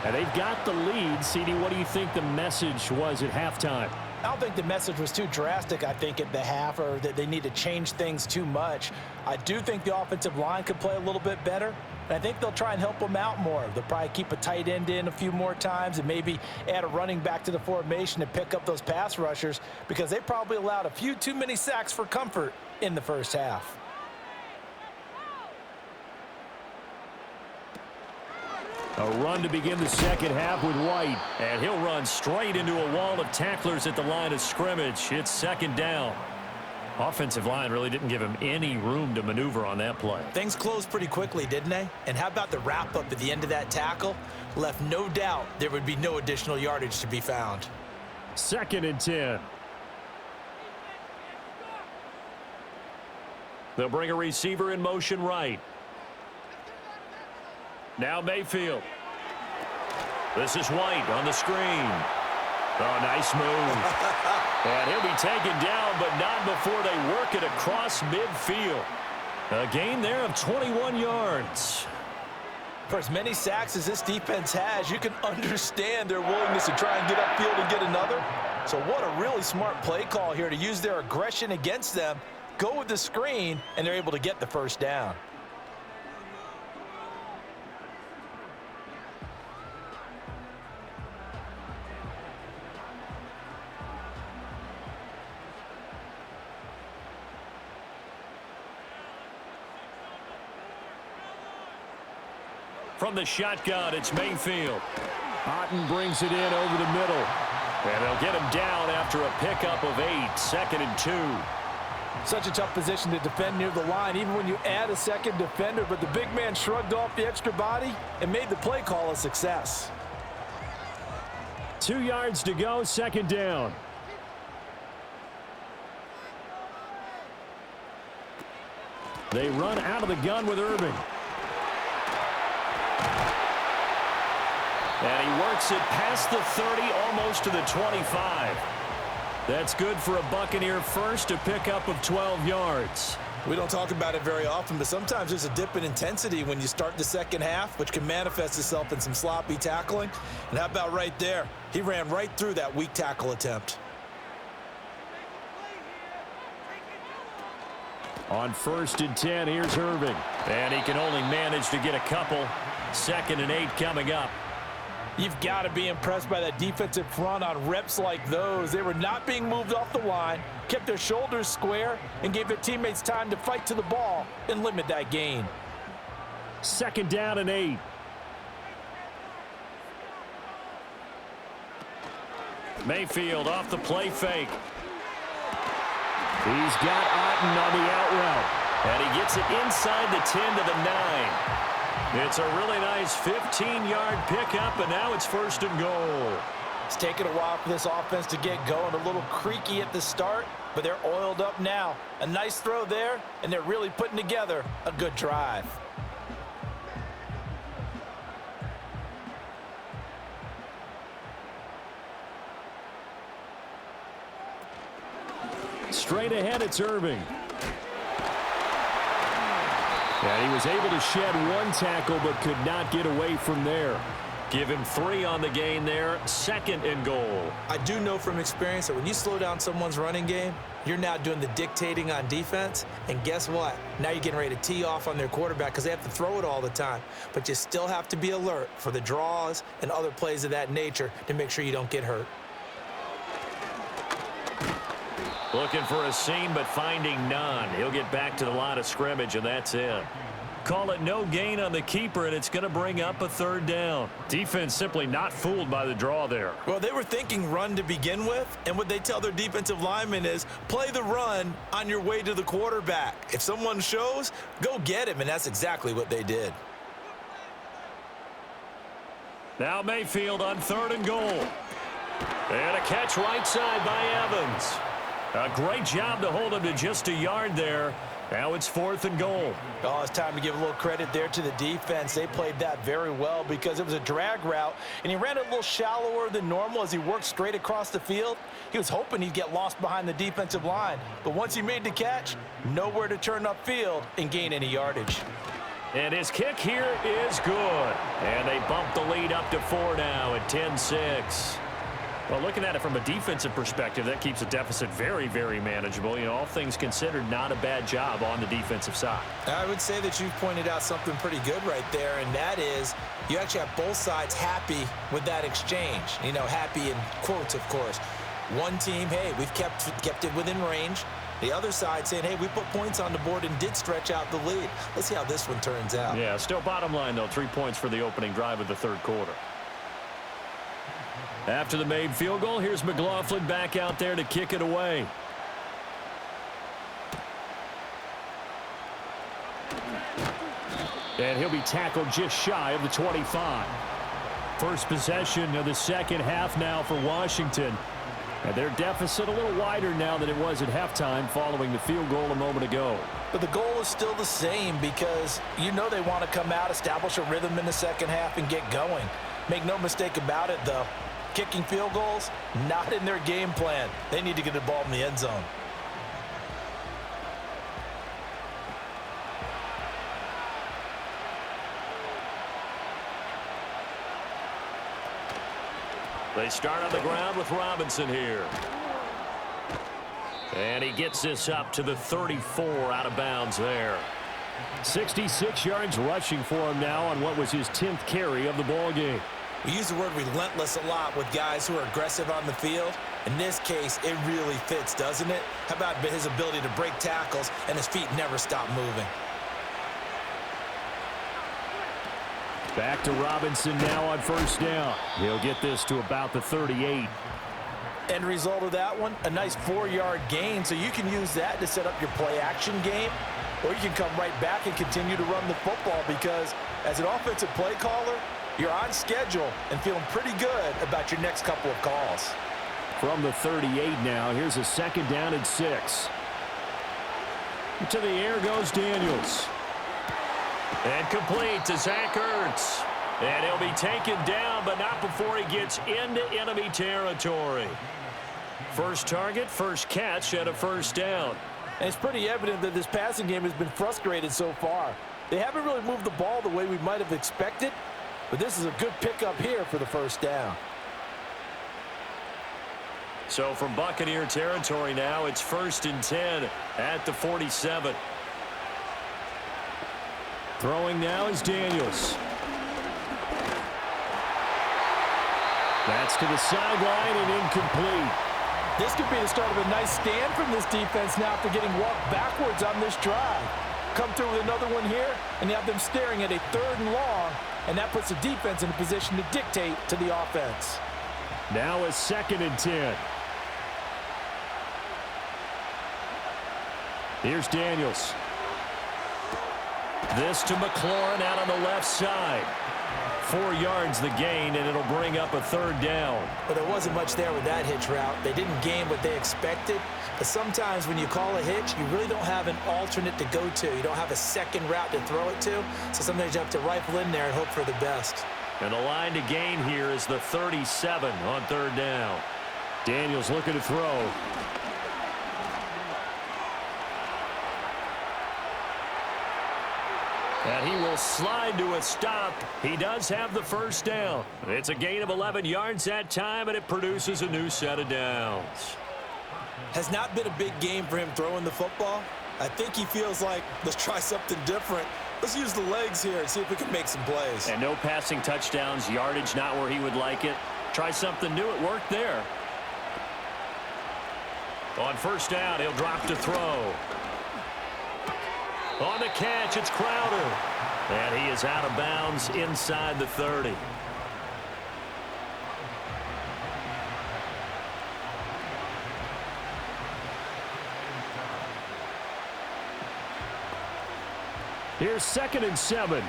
And they've got the lead. CD, what do you think the message was at halftime? I don't think the message was too drastic, I think, at the half, or that they need to change things too much. I do think the offensive line could play a little bit better, and I think they'll try and help them out more. They'll probably keep a tight end in a few more times and maybe add a running back to the formation to pick up those pass rushers, because they probably allowed a few too many sacks for comfort in the first half. A run to begin the second half with White, and he'll run straight into a wall of tacklers at the line of scrimmage. It's second down. Offensive line really didn't give him any room to maneuver on that play. Things closed pretty quickly, didn't they? And how about the wrap-up at the end of that tackle? Left no doubt there would be no additional yardage to be found. 2nd and 10. They'll bring a receiver in motion right. Now Mayfield. This is White on the screen. Oh, nice move. And he'll be taken down, but not before they work it across midfield. A gain there of 21 yards. For as many sacks as this defense has, you can understand their willingness to try and get upfield and get another. So what a really smart play call here to use their aggression against them, go with the screen, and they're able to get the first down. From the shotgun, it's Mayfield. Otten brings it in over the middle. And they'll get him down after a pickup of 8, 2nd and 2. Such a tough position to defend near the line, even when you add a second defender, but the big man shrugged off the extra body and made the play call a success. 2 yards to go, second down. They run out of the gun with Irving. And he works it past the 30, almost to the 25. That's good for a Buccaneer first, a pickup of 12 yards. We don't talk about it very often, but sometimes there's a dip in intensity when you start the second half, which can manifest itself in some sloppy tackling. And how about right there? He ran right through that weak tackle attempt. On 1st and 10, here's Irving. And he can only manage to get a couple. 2nd and 8 coming up. You've got to be impressed by that defensive front on reps like those. They were not being moved off the line, kept their shoulders square, and gave their teammates time to fight to the ball and limit that gain. 2nd down and 8. Mayfield off the play fake. He's got Otten on the out route. And he gets it inside the 10 to the 9. It's a really nice 15-yard pickup, and now it's 1st and goal. It's taken a while for this offense to get going. A little creaky at the start, but they're oiled up now. A nice throw there, and they're really putting together a good drive. Straight ahead, it's Irving. And he was able to shed 1 tackle, but could not get away from there. Give him 3 on the gain there. 2nd and goal. I do know from experience that when you slow down someone's running game, you're now doing the dictating on defense. And guess what? Now you're getting ready to tee off on their quarterback because they have to throw it all the time. But you still have to be alert for the draws and other plays of that nature to make sure you don't get hurt. Looking for a seam, but finding none. He'll get back to the line of scrimmage, and that's it. Call it no gain on the keeper, and it's going to bring up a 3rd down. Defense simply not fooled by the draw there. Well, they were thinking run to begin with, and what they tell their defensive linemen is play the run on your way to the quarterback. If someone shows, go get him, and that's exactly what they did. Now Mayfield on 3rd and goal. And a catch right side by Evans. A great job to hold him to just a yard there. Now it's 4th and goal. Oh, it's time to give a little credit there to the defense. They played that very well because it was a drag route, and he ran it a little shallower than normal as he worked straight across the field. He was hoping he'd get lost behind the defensive line, but once he made the catch, nowhere to turn upfield and gain any yardage. And his kick here is good. And they bump the lead up to 4 now at 10-6. Well, looking at it from a defensive perspective, that keeps the deficit very, very manageable. You know, all things considered, not a bad job on the defensive side. I would say that you've pointed out something pretty good right there, and that is you actually have both sides happy with that exchange. You know, happy in quotes, of course. One team, hey, we've kept it within range. The other side saying, hey, we put points on the board and did stretch out the lead. Let's see how this one turns out. Yeah, still bottom line, though, 3 points for the opening drive of the third quarter. After the made field goal, here's McLaughlin back out there to kick it away. And he'll be tackled just shy of the 25. First possession of the second half now for Washington. And their deficit a little wider now than it was at halftime following the field goal a moment ago. But the goal is still the same because you know they want to come out, establish a rhythm in the second half, and get going. Make no mistake about it, though. Kicking field goals, not in their game plan. They need to get the ball in the end zone. They start on the ground with Robinson here. And he gets this up to the 34 out of bounds there. 66 yards rushing for him now on what was his 10th carry of the ball game. We use the word relentless a lot with guys who are aggressive on the field. In this case, it really fits, doesn't it? How about his ability to break tackles and his feet never stop moving? Back to Robinson now on first down. He'll get this to about the 38. End result of that one, a nice 4-yard gain, so you can use that to set up your play-action game, or you can come right back and continue to run the football because as an offensive play caller, you're on schedule and feeling pretty good about your next couple of calls. From the 38 now, here's a second down and 6. To the air goes Daniels. And complete to Zach Ertz. And he'll be taken down, but not before he gets into enemy territory. First target, first catch, and a first down. And it's pretty evident that this passing game has been frustrated so far. They haven't really moved the ball the way we might have expected, but this is a good pickup here for the first down. So from Buccaneer territory now, it's 1st and 10 at the 47. Throwing now is Daniels. That's to the sideline and incomplete. This could be the start of a nice stand from this defense now after getting walked backwards on this drive. Come through with another one here, and you have them staring at a 3rd and long, and that puts the defense in a position to dictate to the offense. Now a 2nd and 10. Here's Daniels. This to McLaurin out on the left side. 4 yards the gain, and it'll bring up a 3rd down. But there wasn't much there with that hitch route. They didn't gain what they expected. But sometimes when you call a hitch, you really don't have an alternate to go to. You don't have a second route to throw it to. So sometimes you have to rifle in there and hope for the best. And the line to gain here is the 37 on 3rd down. Daniels looking to throw. And he will slide to a stop. He does have the first down. It's a gain of 11 yards that time, and it produces a new set of downs. Has not been a big game for him throwing the football. I think he feels like, let's try something different. Let's use the legs here and see if we can make some plays. And no passing touchdowns, yardage not where he would like it. Try something new. It worked there. On first down, he'll drop to throw. On the catch, it's Crowder. And he is out of bounds inside the 30. Here's 2nd and 7.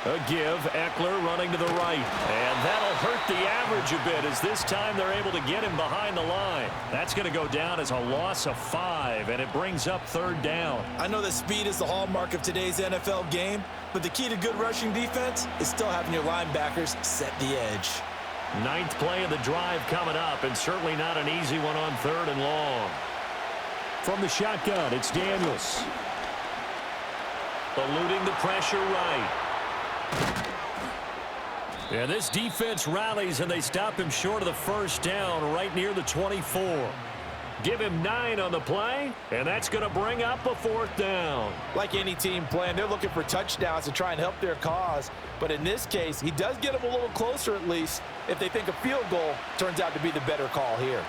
A give, Eckler running to the right. And that'll hurt the average a bit as this time they're able to get him behind the line. That's going to go down as a loss of 5, and it brings up 3rd down. I know that speed is the hallmark of today's NFL game, but the key to good rushing defense is still having your linebackers set the edge. Ninth play of the drive coming up, and certainly not an easy one on 3rd and long. From the shotgun, it's Daniels. Eluding the pressure right. And this defense rallies, and they stop him short of the first down right near the 24. Give him 9 on the play, and that's going to bring up a 4th down. Like any team playing, they're looking for touchdowns to try and help their cause. But in this case, he does get them a little closer at least if they think a field goal turns out to be the better call here.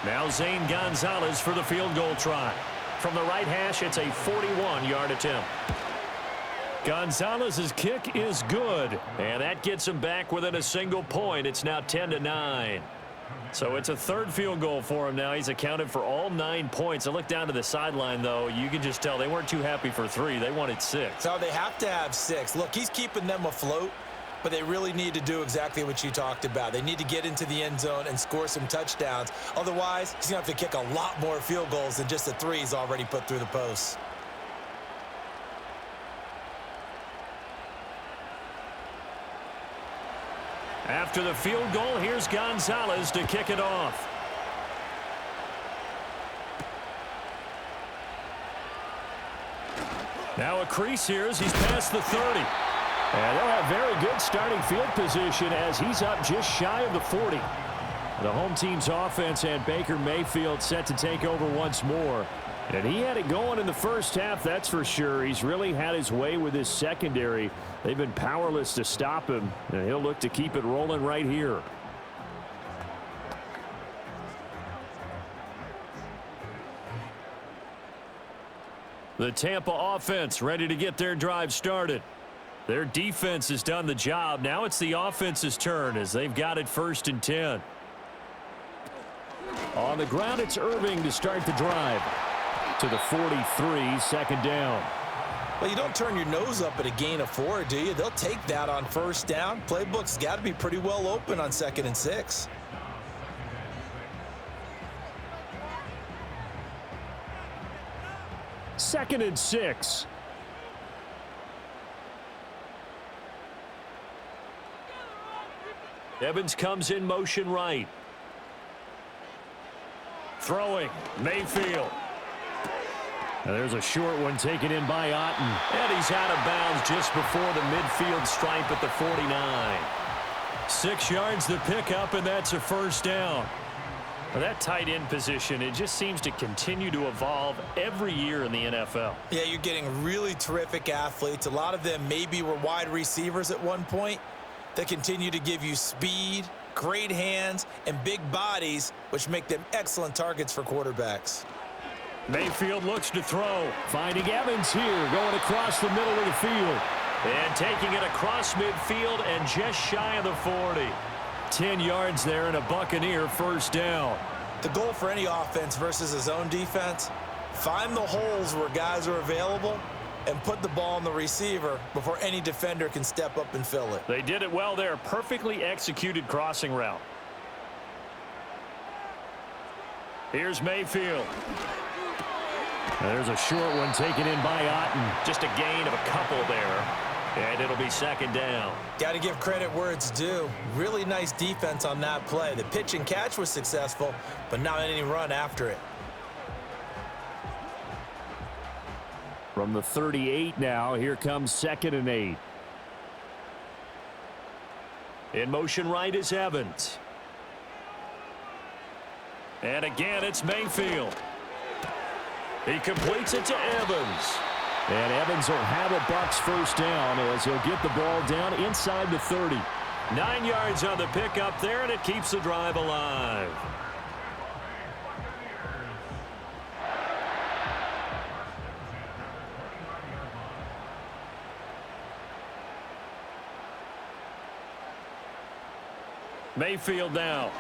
Now Zane Gonzalez for the field goal try. From the right hash, it's a 41-yard attempt. Gonzalez's kick is good, and that gets him back within a single point. It's now 10-9. So it's a 3rd field goal for him now. He's accounted for all 9 points. I look down to the sideline, though. You can just tell they weren't too happy for 3. They wanted 6. So they have to have 6. Look, he's keeping them afloat, but they really need to do exactly what you talked about. They need to get into the end zone and score some touchdowns. Otherwise, he's going to have to kick a lot more field goals than just the 3 he's already put through the posts. After the field goal, here's Gonzalez to kick it off. Now a crease here as he's past the 30. And they'll have very good starting field position as he's up just shy of the 40. The home team's offense and Baker Mayfield set to take over once more. And he had it going in the first half, that's for sure. He's really had his way with his secondary. They've been powerless to stop him, and he'll look to keep it rolling right here. The Tampa offense ready to get their drive started. Their defense has done the job. Now it's the offense's turn as they've got it 1st and 10. On the ground, it's Irving to start the drive. To the 43, 2nd down. Well, you don't turn your nose up at a gain of 4, do you? They'll take that on 1st down. Playbook's got to be pretty well open on 2nd and 6. Second and 6. Evans comes in motion right. Throwing, Mayfield. And there's a short one taken in by Otten. And he's out of bounds just before the midfield stripe at the 49. 6 yards the pickup, and that's a 1st down. Well, that tight end position, it just seems to continue to evolve every year in the NFL. Yeah, you're getting really terrific athletes. A lot of them maybe were wide receivers at one point. They continue to give you speed, great hands, and big bodies, which make them excellent targets for quarterbacks. Mayfield looks to throw. Finding Evans here, going across the middle of the field. And taking it across midfield and just shy of the 40. 10 yards there and a Buccaneer 1st down. The goal for any offense versus a zone defense, find the holes where guys are available and put the ball on the receiver before any defender can step up and fill it. They did it well there. Perfectly executed crossing route. Here's Mayfield. There's a short one taken in by Otten. Just a gain of a couple there. And it'll be 2nd down. Got to give credit where it's due. Really nice defense on that play. The pitch and catch was successful, but not any run after it. From the 38 now, here comes 2nd and 8. In motion right is Evans. And again, it's Mayfield. He completes it to Evans. And Evans will have a Bucs 1st down as he'll get the ball down inside the 30. 9 yards on the pickup there, and it keeps the drive alive. Mayfield now.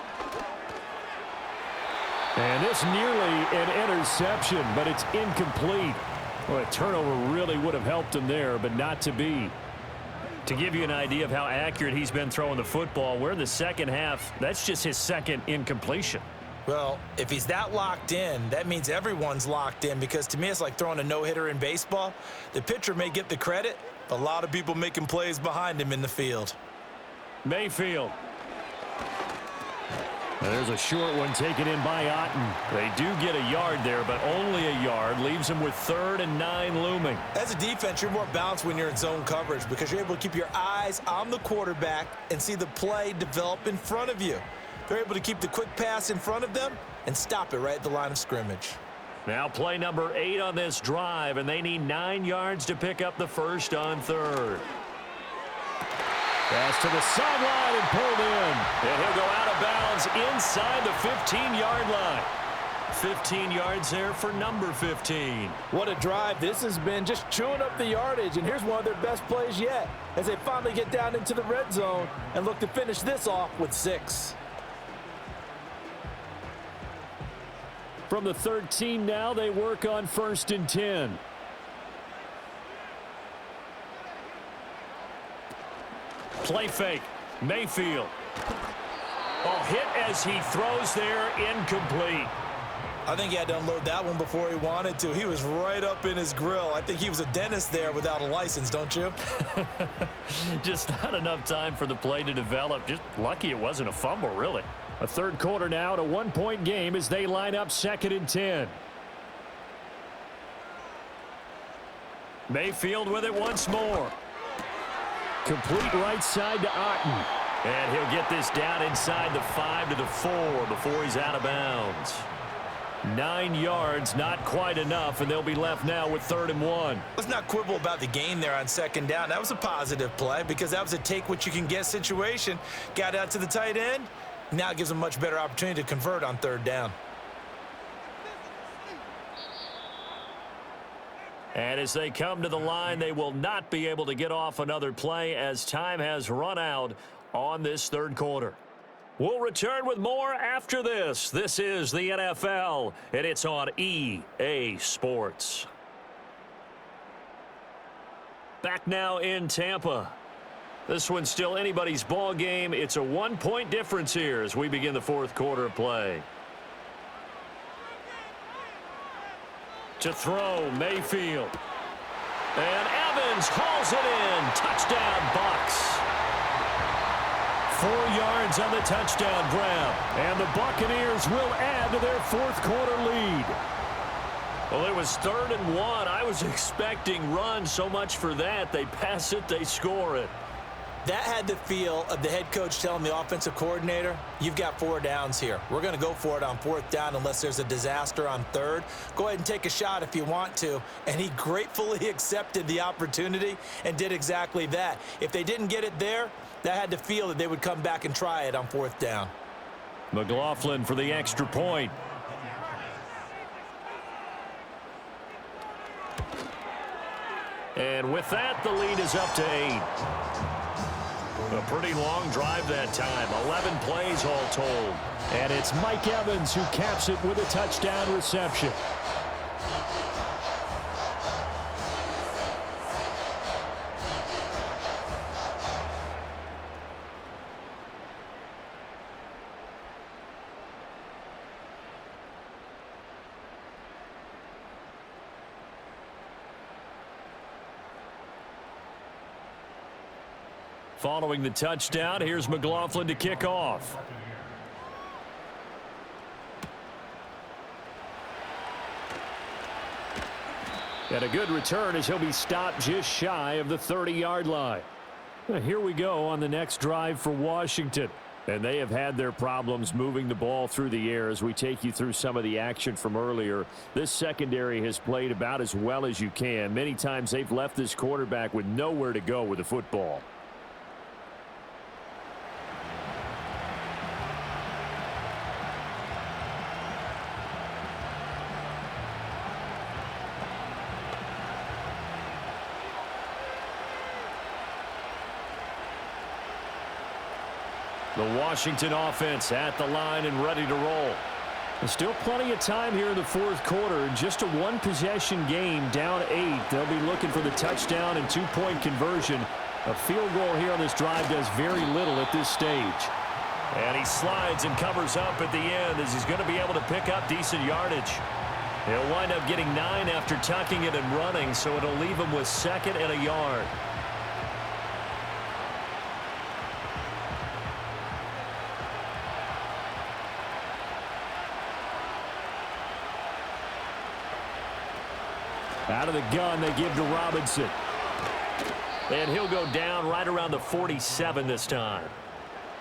And this nearly an interception, but it's incomplete. Well, a turnover really would have helped him there, but not to be. To give you an idea of how accurate he's been throwing the football, we're in the 2nd half. That's just his 2nd incompletion. Well, if he's that locked in, that means everyone's locked in, because to me it's like throwing a no-hitter in baseball. The pitcher may get the credit, A lot of people making plays behind him in the field. Mayfield. There's a short one taken in by Otten. They do get a yard there, but only a yard. Leaves them with 3rd and 9 looming. As a defense, you're more balanced when you're in zone coverage because you're able to keep your eyes on the quarterback and see the play develop in front of you. They're able to keep the quick pass in front of them and stop it right at the line of scrimmage. Now play number 8 on this drive, and they need 9 yards to pick up the first on 3rd. Pass to the sideline and pulled in. And he'll go out of bounds inside the 15-yard line. 15 yards there for number 15. What a drive this has been, just chewing up the yardage. And here's one of their best plays yet as they finally get down into the red zone and look to finish this off with 6. From the 13 now, they work on 1st and 10. Play fake. Mayfield. Oh, hit as he throws there, incomplete. I think he had to unload that one before he wanted to. He was right up in his grill. I think he was a dentist there without a license, don't you? Just not enough time for the play to develop. Just lucky it wasn't a fumble, really. A 3rd quarter now, at a 1-point game as they line up 2nd and 10. Mayfield with it once more. Complete right side to Otten. And he'll get this down inside the 5 to the 4 before he's out of bounds. 9 yards, not quite enough, and they'll be left now with 3rd and 1. Let's not quibble about the gain there on 2nd down. That was a positive play because that was a take-what-you-can-get situation. Got out to the tight end. Now it gives them a much better opportunity to convert on 3rd down. And as they come to the line, they will not be able to get off another play as time has run out on this 3rd quarter. We'll return with more after this. This is the NFL, and it's on EA Sports. Back now in Tampa. This one's still anybody's ball game. It's a 1-point difference here as we begin the 4th quarter of play. To throw, Mayfield. And Evans hauls it in. Touchdown, Bucs. 4 yards on the touchdown grab. And the Buccaneers will add to their 4th quarter lead. Well, it was 3rd and 1. I was expecting run, so much for that. They pass it, they score it. That had the feel of the head coach telling the offensive coordinator, you've got 4 downs here. We're going to go for it on 4th down unless there's a disaster on 3rd. Go ahead and take a shot if you want to. And he gratefully accepted the opportunity and did exactly that. If they didn't get it there, that had to feel that they would come back and try it on 4th down. McLaughlin for the extra point. And with that, the lead is up to 8. A pretty long drive that time. 11 plays all told. And it's Mike Evans who caps it with a touchdown reception. Following the touchdown, here's McLaughlin to kick off. And a good return as he'll be stopped just shy of the 30-yard line. Here we go on the next drive for Washington. And they have had their problems moving the ball through the air as we take you through some of the action from earlier. This secondary has played about as well as you can. Many times they've left this quarterback with nowhere to go with the football. The Washington offense at the line and ready to roll. There's still plenty of time here in the 4th quarter. Just a 1-possession game, down 8. They'll be looking for the touchdown and 2-point conversion. A field goal here on this drive does very little at this stage. And he slides and covers up at the end as he's going to be able to pick up decent yardage. He'll wind up getting 9 after tucking it and running, so it'll leave him with 2nd and a yard. Out of the gun, they give to Robinson. And he'll go down right around the 47 this time.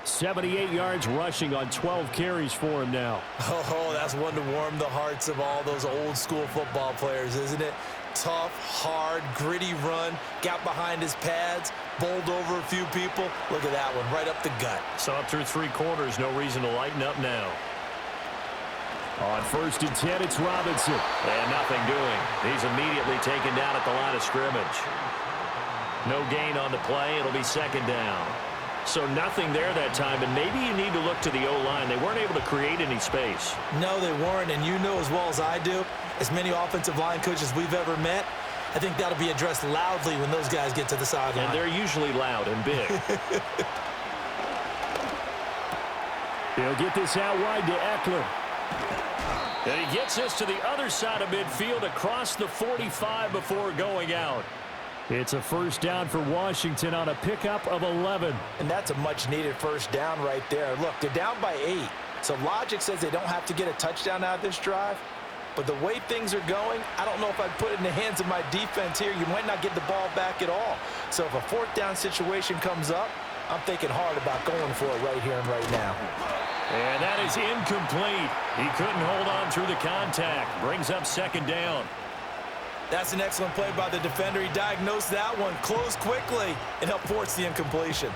78 yards rushing on 12 carries for him now. Oh, that's one to warm the hearts of all those old-school football players, isn't it? Tough, hard, gritty run, got behind his pads, bowled over a few people. Look at that one, right up the gut. So up through 3 quarters, no reason to lighten up now. On 1st and 10, it's Robinson. And nothing doing. He's immediately taken down at the line of scrimmage. No gain on the play. It'll be 2nd down. So nothing there that time, and maybe you need to look to the O-line. They weren't able to create any space. No, they weren't, and you know as well as I do, as many offensive line coaches we've ever met, I think that'll be addressed loudly when those guys get to the sideline. And they're usually loud and big. He'll get this out wide to Eckler. And he gets this to the other side of midfield across the 45 before going out. It's a 1st down for Washington on a pickup of 11. And that's a much-needed 1st down right there. Look, they're down by 8. So logic says they don't have to get a touchdown out of this drive. But the way things are going, I don't know if I'd put it in the hands of my defense here. You might not get the ball back at all. So if a 4th down situation comes up, I'm thinking hard about going for it right here and right now. And that is incomplete. He couldn't hold on through the contact. Brings up 2nd down. That's an excellent play by the defender. He diagnosed that one, closed quickly, and helped force the incompletion.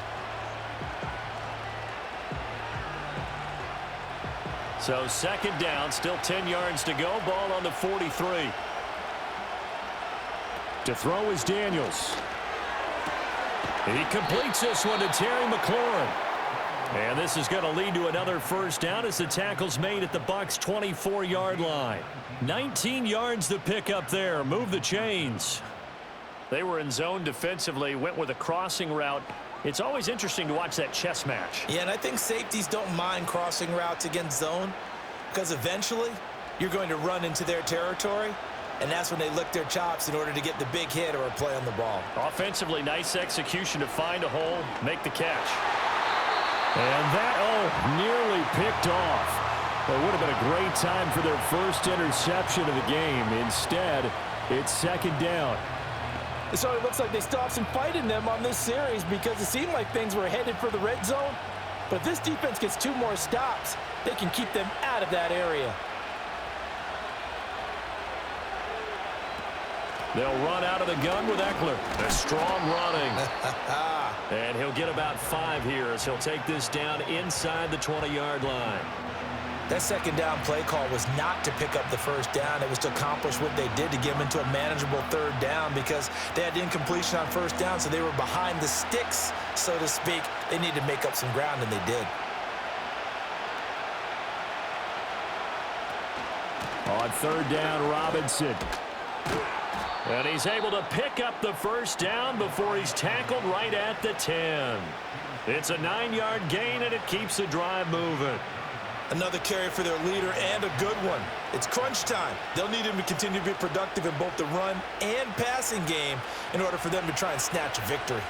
So 2nd down, still 10 yards to go. Ball on the 43. To throw is Daniels. He completes this one to Terry McLaurin. And this is going to lead to another 1st down as the tackle's made at the Bucs' 24-yard line. 19 yards to pick up there. Move the chains. They were in zone defensively, went with a crossing route. It's always interesting to watch that chess match. Yeah, and I think safeties don't mind crossing routes against zone because eventually you're going to run into their territory, and that's when they lick their chops in order to get the big hit or a play on the ball. Offensively, nice execution to find a hole, make the catch. And that, nearly picked off. It would have been a great time for their 1st interception of the game. Instead, it's 2nd down. So it looks like they still have some fight in them on this series because it seemed like things were headed for the red zone. But if this defense gets 2 more stops, they can keep them out of that area. They'll run out of the gun with Eckler. They're strong running. And he'll get about 5 here as he'll take this down inside the 20-yard line. That 2nd down play call was not to pick up the 1st down. It was to accomplish what they did to get them into a manageable 3rd down because they had incompletion on 1st down, so they were behind the sticks, so to speak. They needed to make up some ground, and they did. On 3rd down, Robinson. And he's able to pick up the 1st down before he's tackled right at the 10. It's a 9-yard gain, and it keeps the drive moving. Another carry for their leader and a good one. It's crunch time. They'll need him to continue to be productive in both the run and passing game in order for them to try and snatch a victory.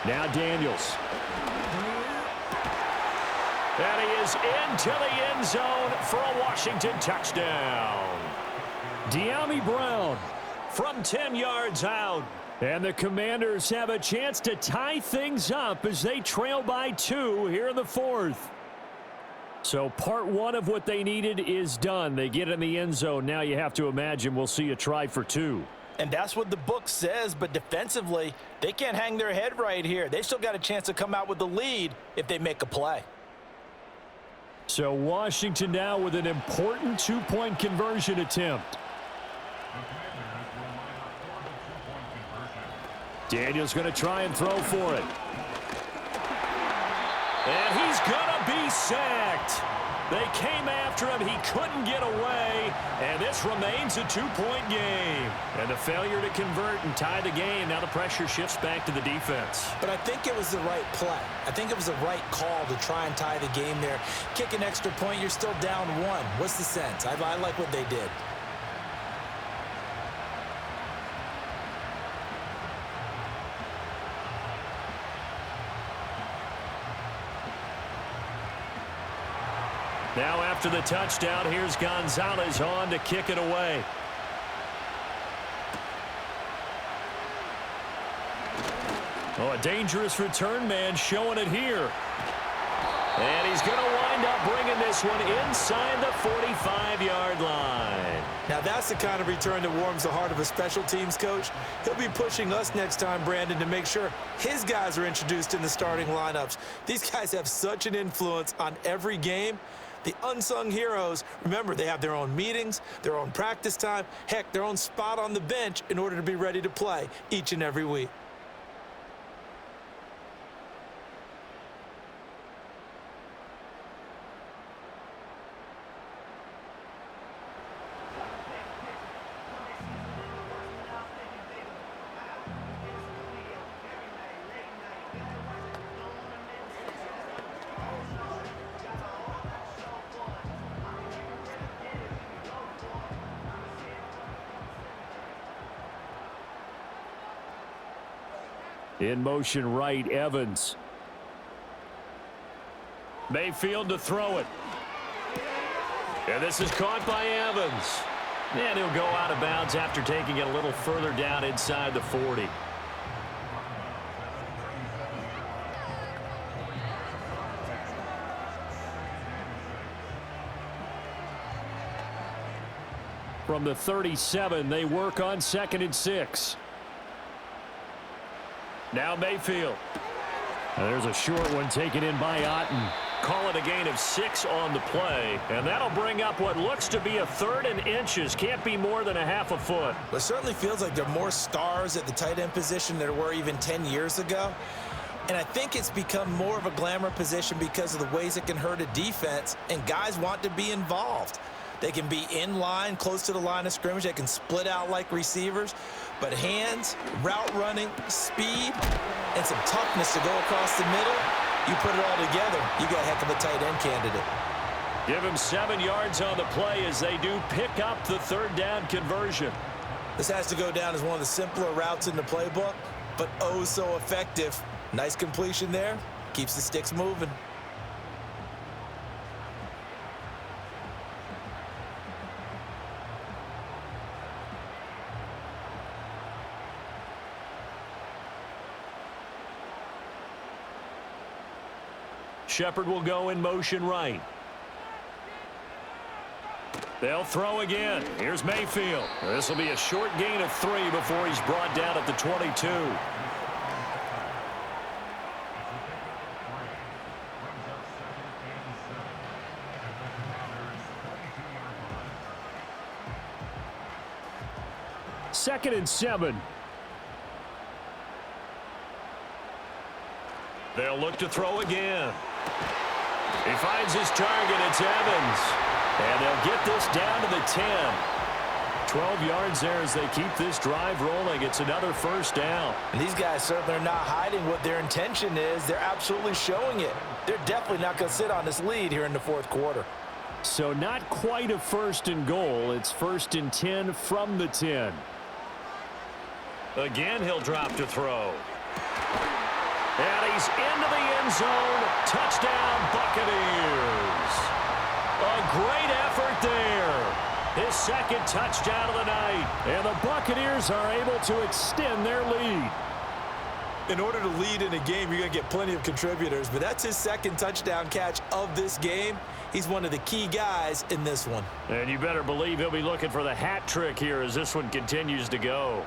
Now Daniels. And he is into the end zone for a Washington touchdown. De'Ami Brown from 10 yards out. And the Commanders have a chance to tie things up as they trail by 2 here in the 4th. So part 1 of what they needed is done. They get in the end zone. Now you have to imagine we'll see a try for 2. And that's what the book says, but defensively, they can't hang their head right here. They still got a chance to come out with the lead if they make a play. So Washington now with an important 2-point conversion attempt. Daniels going to try and throw for it. And he's going to be sacked. They came after him. He couldn't get away. And this remains a 2-point game. And the failure to convert and tie the game. Now the pressure shifts back to the defense. But I think it was the right play. I think it was the right call to try and tie the game there. Kick an extra point. You're still down 1. What's the sense? I like what they did. Now after the touchdown, here's Gonzalez on to kick it away. Oh, a dangerous return man showing it here. And he's going to wind up bringing this one inside the 45-yard line. Now that's the kind of return that warms the heart of a special teams coach. He'll be pushing us next time, Brandon, to make sure his guys are introduced in the starting lineups. These guys have such an influence on every game. The unsung heroes, remember, they have their own meetings, their own practice time, heck, their own spot on the bench in order to be ready to play each and every week. In motion right, Evans. Mayfield to throw it. And this is caught by Evans. And he'll go out of bounds after taking it a little further down inside the 40. From the 37, they work on 2nd and 6. Now Mayfield. There's a short one taken in by Otten. Call it a gain of 6 on the play. And that'll bring up what looks to be a 3rd and inches. Can't be more than a half a foot. But it certainly feels like there are more stars at the tight end position than there were even 10 years ago. And I think it's become more of a glamour position because of the ways it can hurt a defense. And guys want to be involved. They can be in line, close to the line of scrimmage. They can split out like receivers. But hands, route running, speed, and some toughness to go across the middle, you put it all together, you got a heck of a tight end candidate. Give him 7 yards on the play as they do pick up the 3rd down conversion. This has to go down as one of the simpler routes in the playbook, but oh so effective. Nice completion there. Keeps the sticks moving. Shepard will go in motion right. They'll throw again. Here's Mayfield. This will be a short gain of 3 before he's brought down at the 22. Second and 7. They'll look to throw again. He finds his target. It's Evans. And they'll get this down to the 10. 12 yards there as they keep this drive rolling. It's another 1st down. And these guys certainly are not hiding what their intention is. They're absolutely showing it. They're definitely not going to sit on this lead here in the 4th quarter. So not quite a 1st and goal. It's 1st and 10 from the 10. Again, he'll drop to throw. And he's into the end zone. Touchdown, Buccaneers. A great effort there. His 2nd touchdown of the night. And the Buccaneers are able to extend their lead. In order to lead in a game, you're going to get plenty of contributors, but that's his 2nd touchdown catch of this game. He's one of the key guys in this one. And you better believe he'll be looking for the hat trick here as this one continues to go.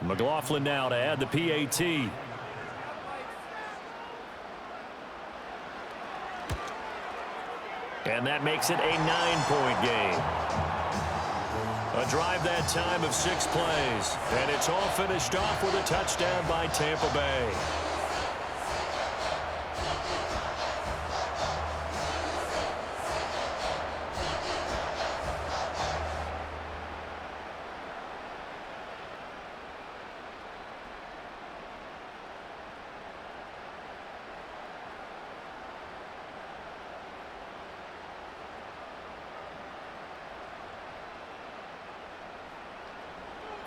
McLaughlin now to add the PAT. And that makes it a 9-point game. A drive that time of 6 plays. And it's all finished off with a touchdown by Tampa Bay.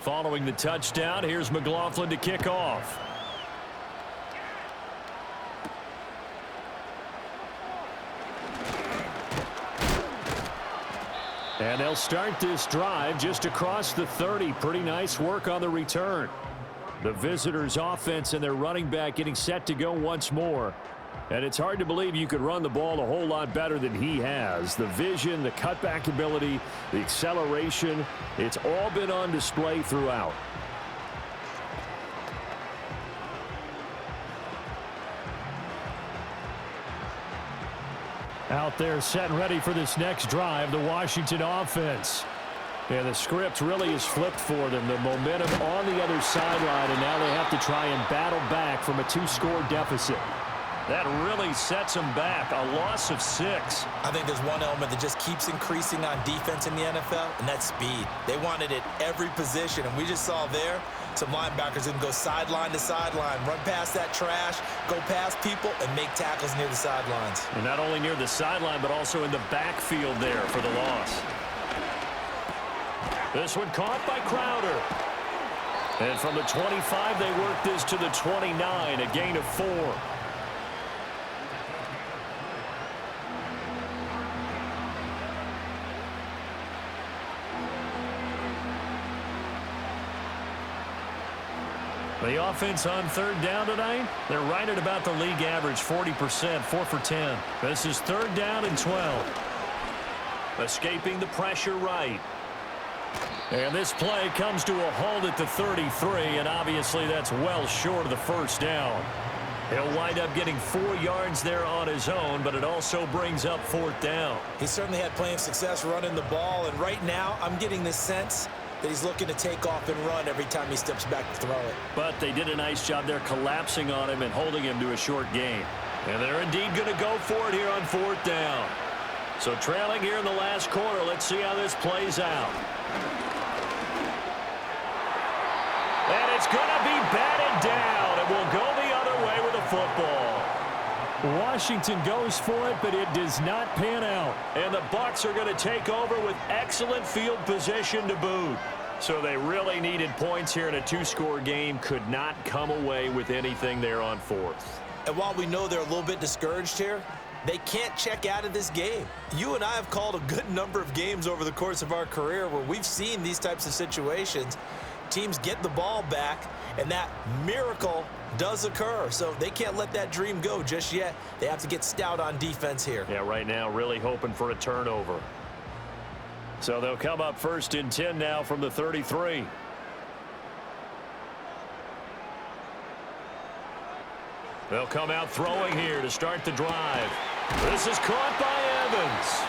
Following the touchdown, here's McLaughlin to kick off. And they'll start this drive just across the 30. Pretty nice work on the return. The visitors' offense and their running back getting set to go once more. And it's hard to believe you could run the ball a whole lot better than he has. The vision, the cutback ability, the acceleration, it's all been on display throughout. Out there set and ready for this next drive, the Washington offense. And the script really is flipped for them. The momentum on the other sideline, and now they have to try and battle back from a 2-score deficit. That really sets them back. A loss of 6. I think there's one element that just keeps increasing on defense in the NFL, and that's speed. They want it at every position, and we just saw there some linebackers who can go sideline to sideline, run past that trash, go past people, and make tackles near the sidelines. And not only near the sideline, but also in the backfield there for the loss. This one caught by Crowder. And from the 25, they work this to the 29, a gain of 4. The offense on third down tonight, they're right at about the league average, 40%, 4 for 10. This is third down and 12. Escaping the pressure right. And this play comes to a halt at the 33, and obviously that's well short of the first down. He'll wind up getting 4 yards there on his own, but it also brings up fourth down. He certainly had plenty of success running the ball, and right now I'm getting this sense that he's looking to take off and run every time he steps back to throw it. But they did a nice job there collapsing on him and holding him to a short gain. And they're indeed going to go for it here on fourth down. So trailing here in the last quarter, let's see how this plays out. And it's going to be batted down, and we'll go the other way with the football. Washington goes for it, but it does not pan out. And the Bucs are going to take over with excellent field position to boot. So they really needed points here in a 2-score game. Could not come away with anything there on fourth. And while we know they're a little bit discouraged here, they can't check out of this game. You and I have called a good number of games over the course of our career where we've seen these types of situations. Teams get the ball back, and that miracle does occur. So they can't let that dream go just yet. They have to get stout on defense here. Yeah, right now really hoping for a turnover. So they'll come up first and 10 now from the 33. They'll come out throwing here to start the drive. This is caught by Evans.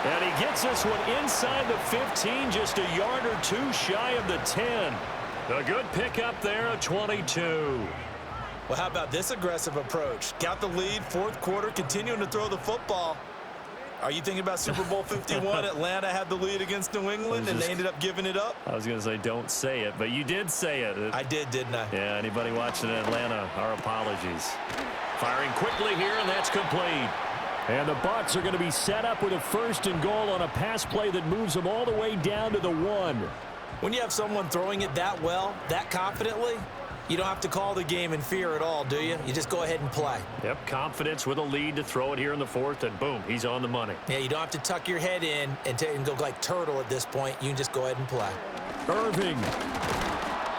And he gets this one inside the 15, just a yard or 2 shy of the 10. A good pickup there, a 22. Well, how about this aggressive approach? Got the lead, fourth quarter, continuing to throw the football. Are you thinking about Super Bowl 51? Atlanta had the lead against New England, and they ended up giving it up? I was going to say don't say it, but you did say it. I did, didn't I? Yeah, anybody watching in Atlanta, our apologies. Firing quickly here, and that's complete. And the Bucs are going to be set up with a first and goal on a pass play that moves them all the way down to the 1. When you have someone throwing it that well, that confidently, you don't have to call the game in fear at all, do you? You just go ahead and play. Yep, confidence with a lead to throw it here in the fourth, and boom, he's on the money. Yeah, you don't have to tuck your head in and go like turtle at this point. You can just go ahead and play. Irving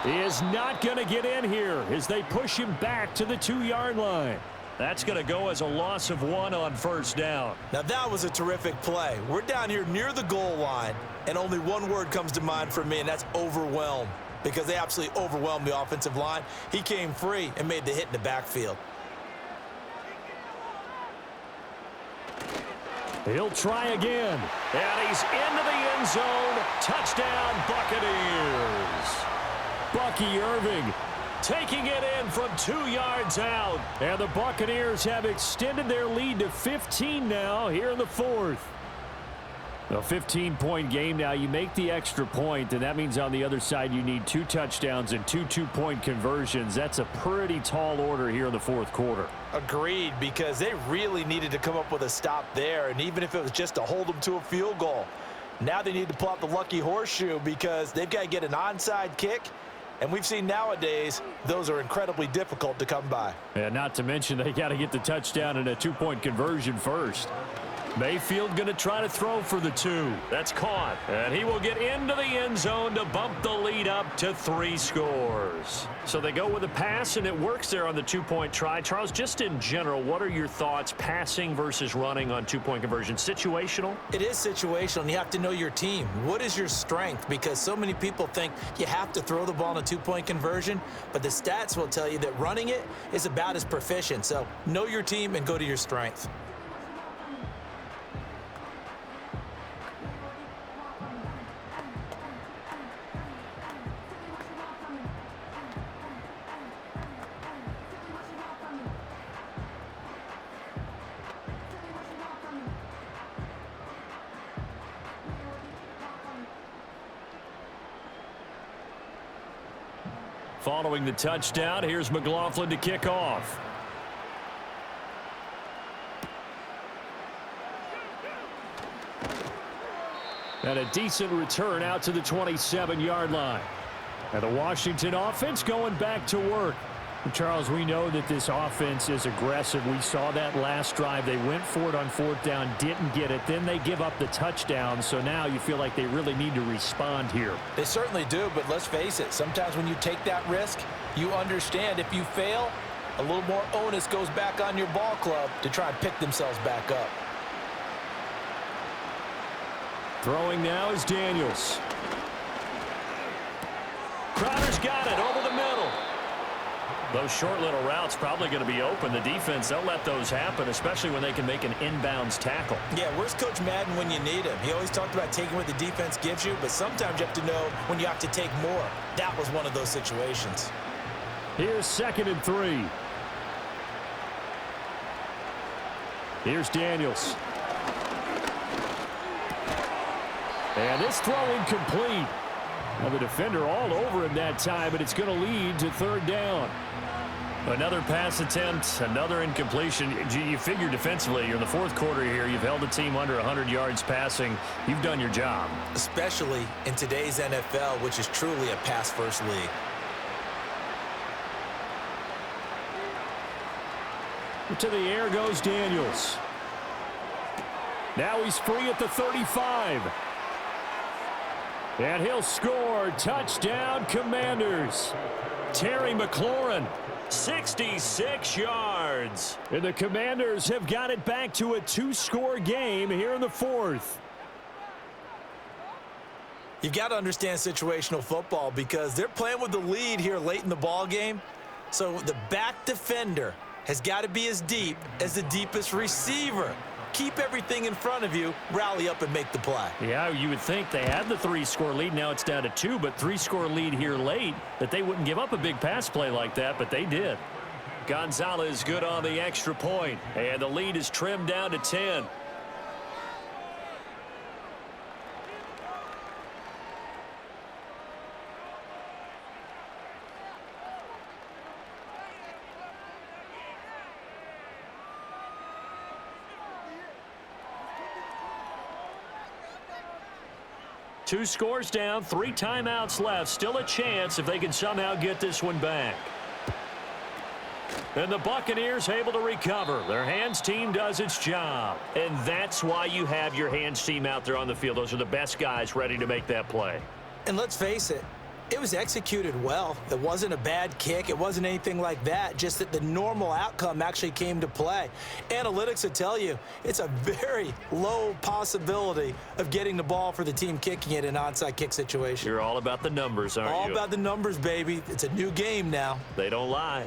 is not going to get in here as they push him back to the 2-yard line. That's going to go as a loss of 1 on first down. Now, that was a terrific play. We're down here near the goal line, and only one word comes to mind for me, and that's overwhelmed, because they absolutely overwhelmed the offensive line. He came free and made the hit in the backfield. He'll try again. And he's into the end zone. Touchdown, Buccaneers. Bucky Irving taking it in from 2 yards out. And the Buccaneers have extended their lead to 15 now here in the fourth. A 15-point game now. You make the extra point, and that means on the other side you need 2 touchdowns and 2 two-point conversions. That's a pretty tall order here in the fourth quarter. Agreed, because they really needed to come up with a stop there, and even if it was just to hold them to a field goal. Now they need to pull out the lucky horseshoe because they've got to get an onside kick. And we've seen nowadays those are incredibly difficult to come by. And not to mention they got to get the touchdown and a two-point conversion first. Mayfield going to try to throw for the 2. That's caught. And he will get into the end zone to bump the lead up to 3 scores. So they go with a pass, and it works there on the two-point try. Charles, just in general, what are your thoughts passing versus running on two-point conversion? Situational? It is situational, and you have to know your team. What is your strength? Because so many people think you have to throw the ball in a two-point conversion, but the stats will tell you that running it is about as proficient. So know your team and go to your strength. Following the touchdown, here's McLaughlin to kick off. And a decent return out to the 27-yard line. And the Washington offense going back to work. And Charles, we know that this offense is aggressive. We saw that last drive. They went for it on 4th down, didn't get it. Then they give up the touchdown. So now you feel like they really need to respond here. They certainly do, but let's face it. Sometimes when you take that risk, you understand if you fail, a little more onus goes back on your ball club to try and pick themselves back up. Throwing now is Daniels. Crowder's got it over the middle. Those short little routes probably going to be open. The defense, they'll let those happen, especially when they can make an inbounds tackle. Yeah, where's Coach Madden when you need him? He always talked about taking what the defense gives you, but sometimes you have to know when you have to take more. That was one of those situations. Here's 2nd and 3. Here's Daniels. And this throw incomplete. Well, the defender all over him that time, but it's going to lead to 3rd down. Another pass attempt, another incompletion. You figure defensively, you're in the 4th quarter here. You've held the team under 100 yards passing. You've done your job. Especially in today's NFL, which is truly a pass-first league. To the air goes Daniels. Now he's free at the 35. And he'll score. Touchdown, Commanders. Terry McLaurin, 66 yards. And the Commanders have got it back to a 2-score game here in the 4th. You've got to understand situational football because they're playing with the lead here late in the ball game. So the back defender has got to be as deep as the deepest receiver. Keep everything in front of you, rally up and make the play. Yeah, you would think they had the 3-score lead. Now it's down to 2, but 3-score lead here late, that they wouldn't give up a big pass play like that, but they did. Gonzalez good on the extra point, and the lead is trimmed down to 10. Two scores down, 3 timeouts left. Still a chance if they can somehow get this one back. And the Buccaneers able to recover. Their hands team does its job. And that's why you have your hands team out there on the field. Those are the best guys ready to make that play. And let's face it, it was executed well. It wasn't a bad kick. It wasn't anything like that. Just that the normal outcome actually came to play. Analytics would tell you it's a very low possibility of getting the ball for the team kicking it in an onside kick situation. You're all about the numbers, aren't you? All about the numbers, baby. It's a new game now. They don't lie.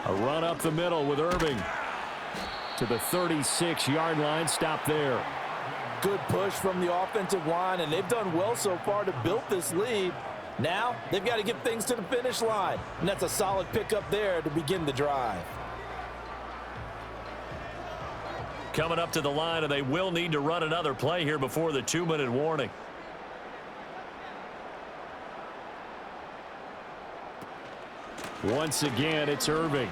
A run up the middle with Irving to the 36-yard line. Stop there. Good push from the offensive line, and they've done well so far to build this lead. Now they've got to get things to the finish line, and that's a solid pickup there to begin the drive. coming up to the line, and they will need to run another play here before the 2-minute warning. Once again, it's Irving.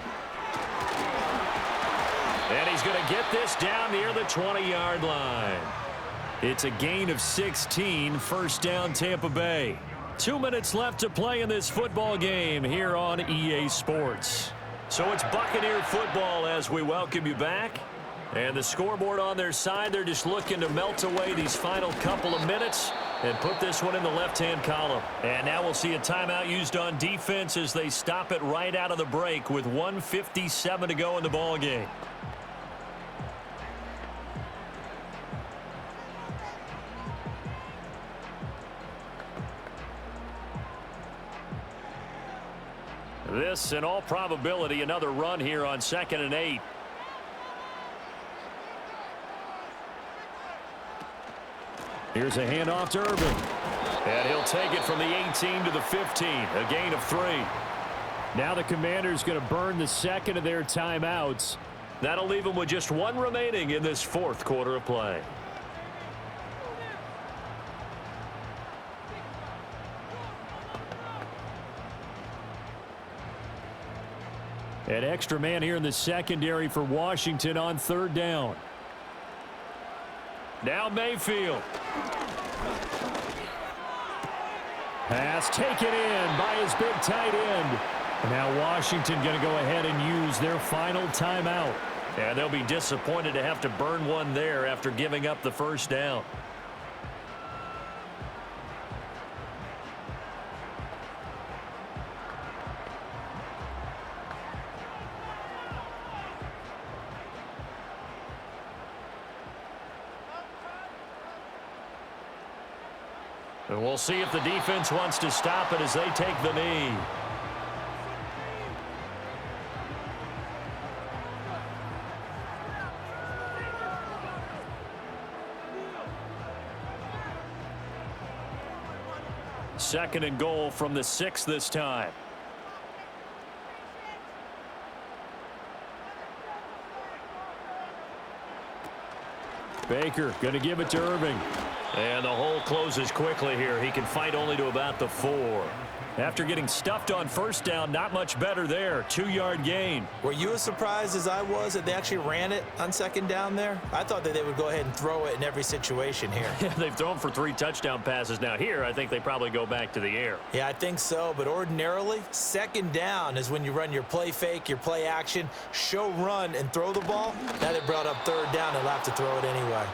And he's going to get this down near the 20-yard line. It's a gain of 16, first down Tampa Bay. 2 minutes left to play in this football game here on EA Sports. So it's Buccaneer football as we welcome you back. And the scoreboard on their side, they're just looking to melt away these final couple of minutes and put this one in the left-hand column. And now we'll see a timeout used on defense as they stop it right out of the break with 1:57 to go in the ball game. This, in all probability, another run here on 2nd and 8. Here's a handoff to Irving. And he'll take it from the 18 to the 15, a gain of 3. Now the Commanders going to burn the second of their timeouts. That'll leave them with just one remaining in this fourth quarter of play. An extra man here in the secondary for Washington on 3rd down. Now Mayfield. Pass taken in by his big tight end. Now Washington going to go ahead and use their final timeout. And they'll be disappointed to have to burn one there after giving up the first down. And we'll see if the defense wants to stop it as they take the knee. Second and goal from the 6 this time. Baker going to give it to Irving. And the hole closes quickly here. He can fight only to about the 4. After getting stuffed on first down, not much better there. 2-yard gain. Were you as surprised as I was that they actually ran it on 2nd down there? I thought that they would go ahead and throw it in every situation here. Yeah, they've thrown for 3 touchdown passes. Now here, I think they probably go back to the air. Yeah, I think so. But ordinarily, 2nd down is when you run your play fake, your play action, show run, and throw the ball. Now they brought up 3rd down and have to throw it anyway.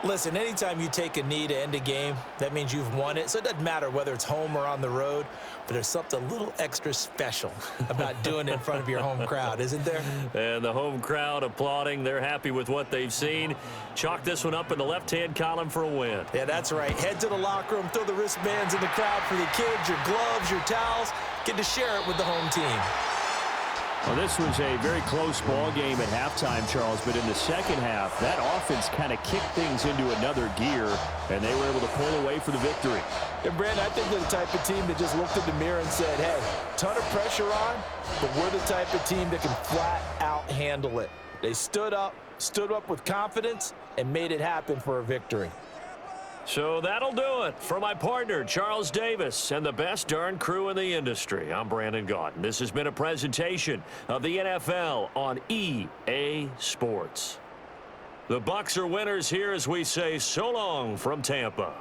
Listen, anytime you take a knee to end a game, that means you've won it. So it doesn't matter whether it's home or on the road, but there's something a little extra special about doing it in front of your home crowd, isn't there? And the home crowd applauding. They're happy with what they've seen. Chalk this one up in the left-hand column for a win. Yeah, that's right. Head to the locker room, throw the wristbands in the crowd for the kids, your gloves, your towels. Get to share it with the home team. Well, this was a very close ball game at halftime, Charles, but in the second half, that offense kind of kicked things into another gear, and they were able to pull away for the victory. And, Brandon, I think they're the type of team that just looked in the mirror and said, hey, ton of pressure on, but we're the type of team that can flat out handle it. They stood up with confidence, and made it happen for a victory. So that'll do it for my partner, Charles Davis, and the best darn crew in the industry. I'm Brandon Gaudin. This has been a presentation of the NFL on EA Sports. The Bucs are winners here as we say so long from Tampa.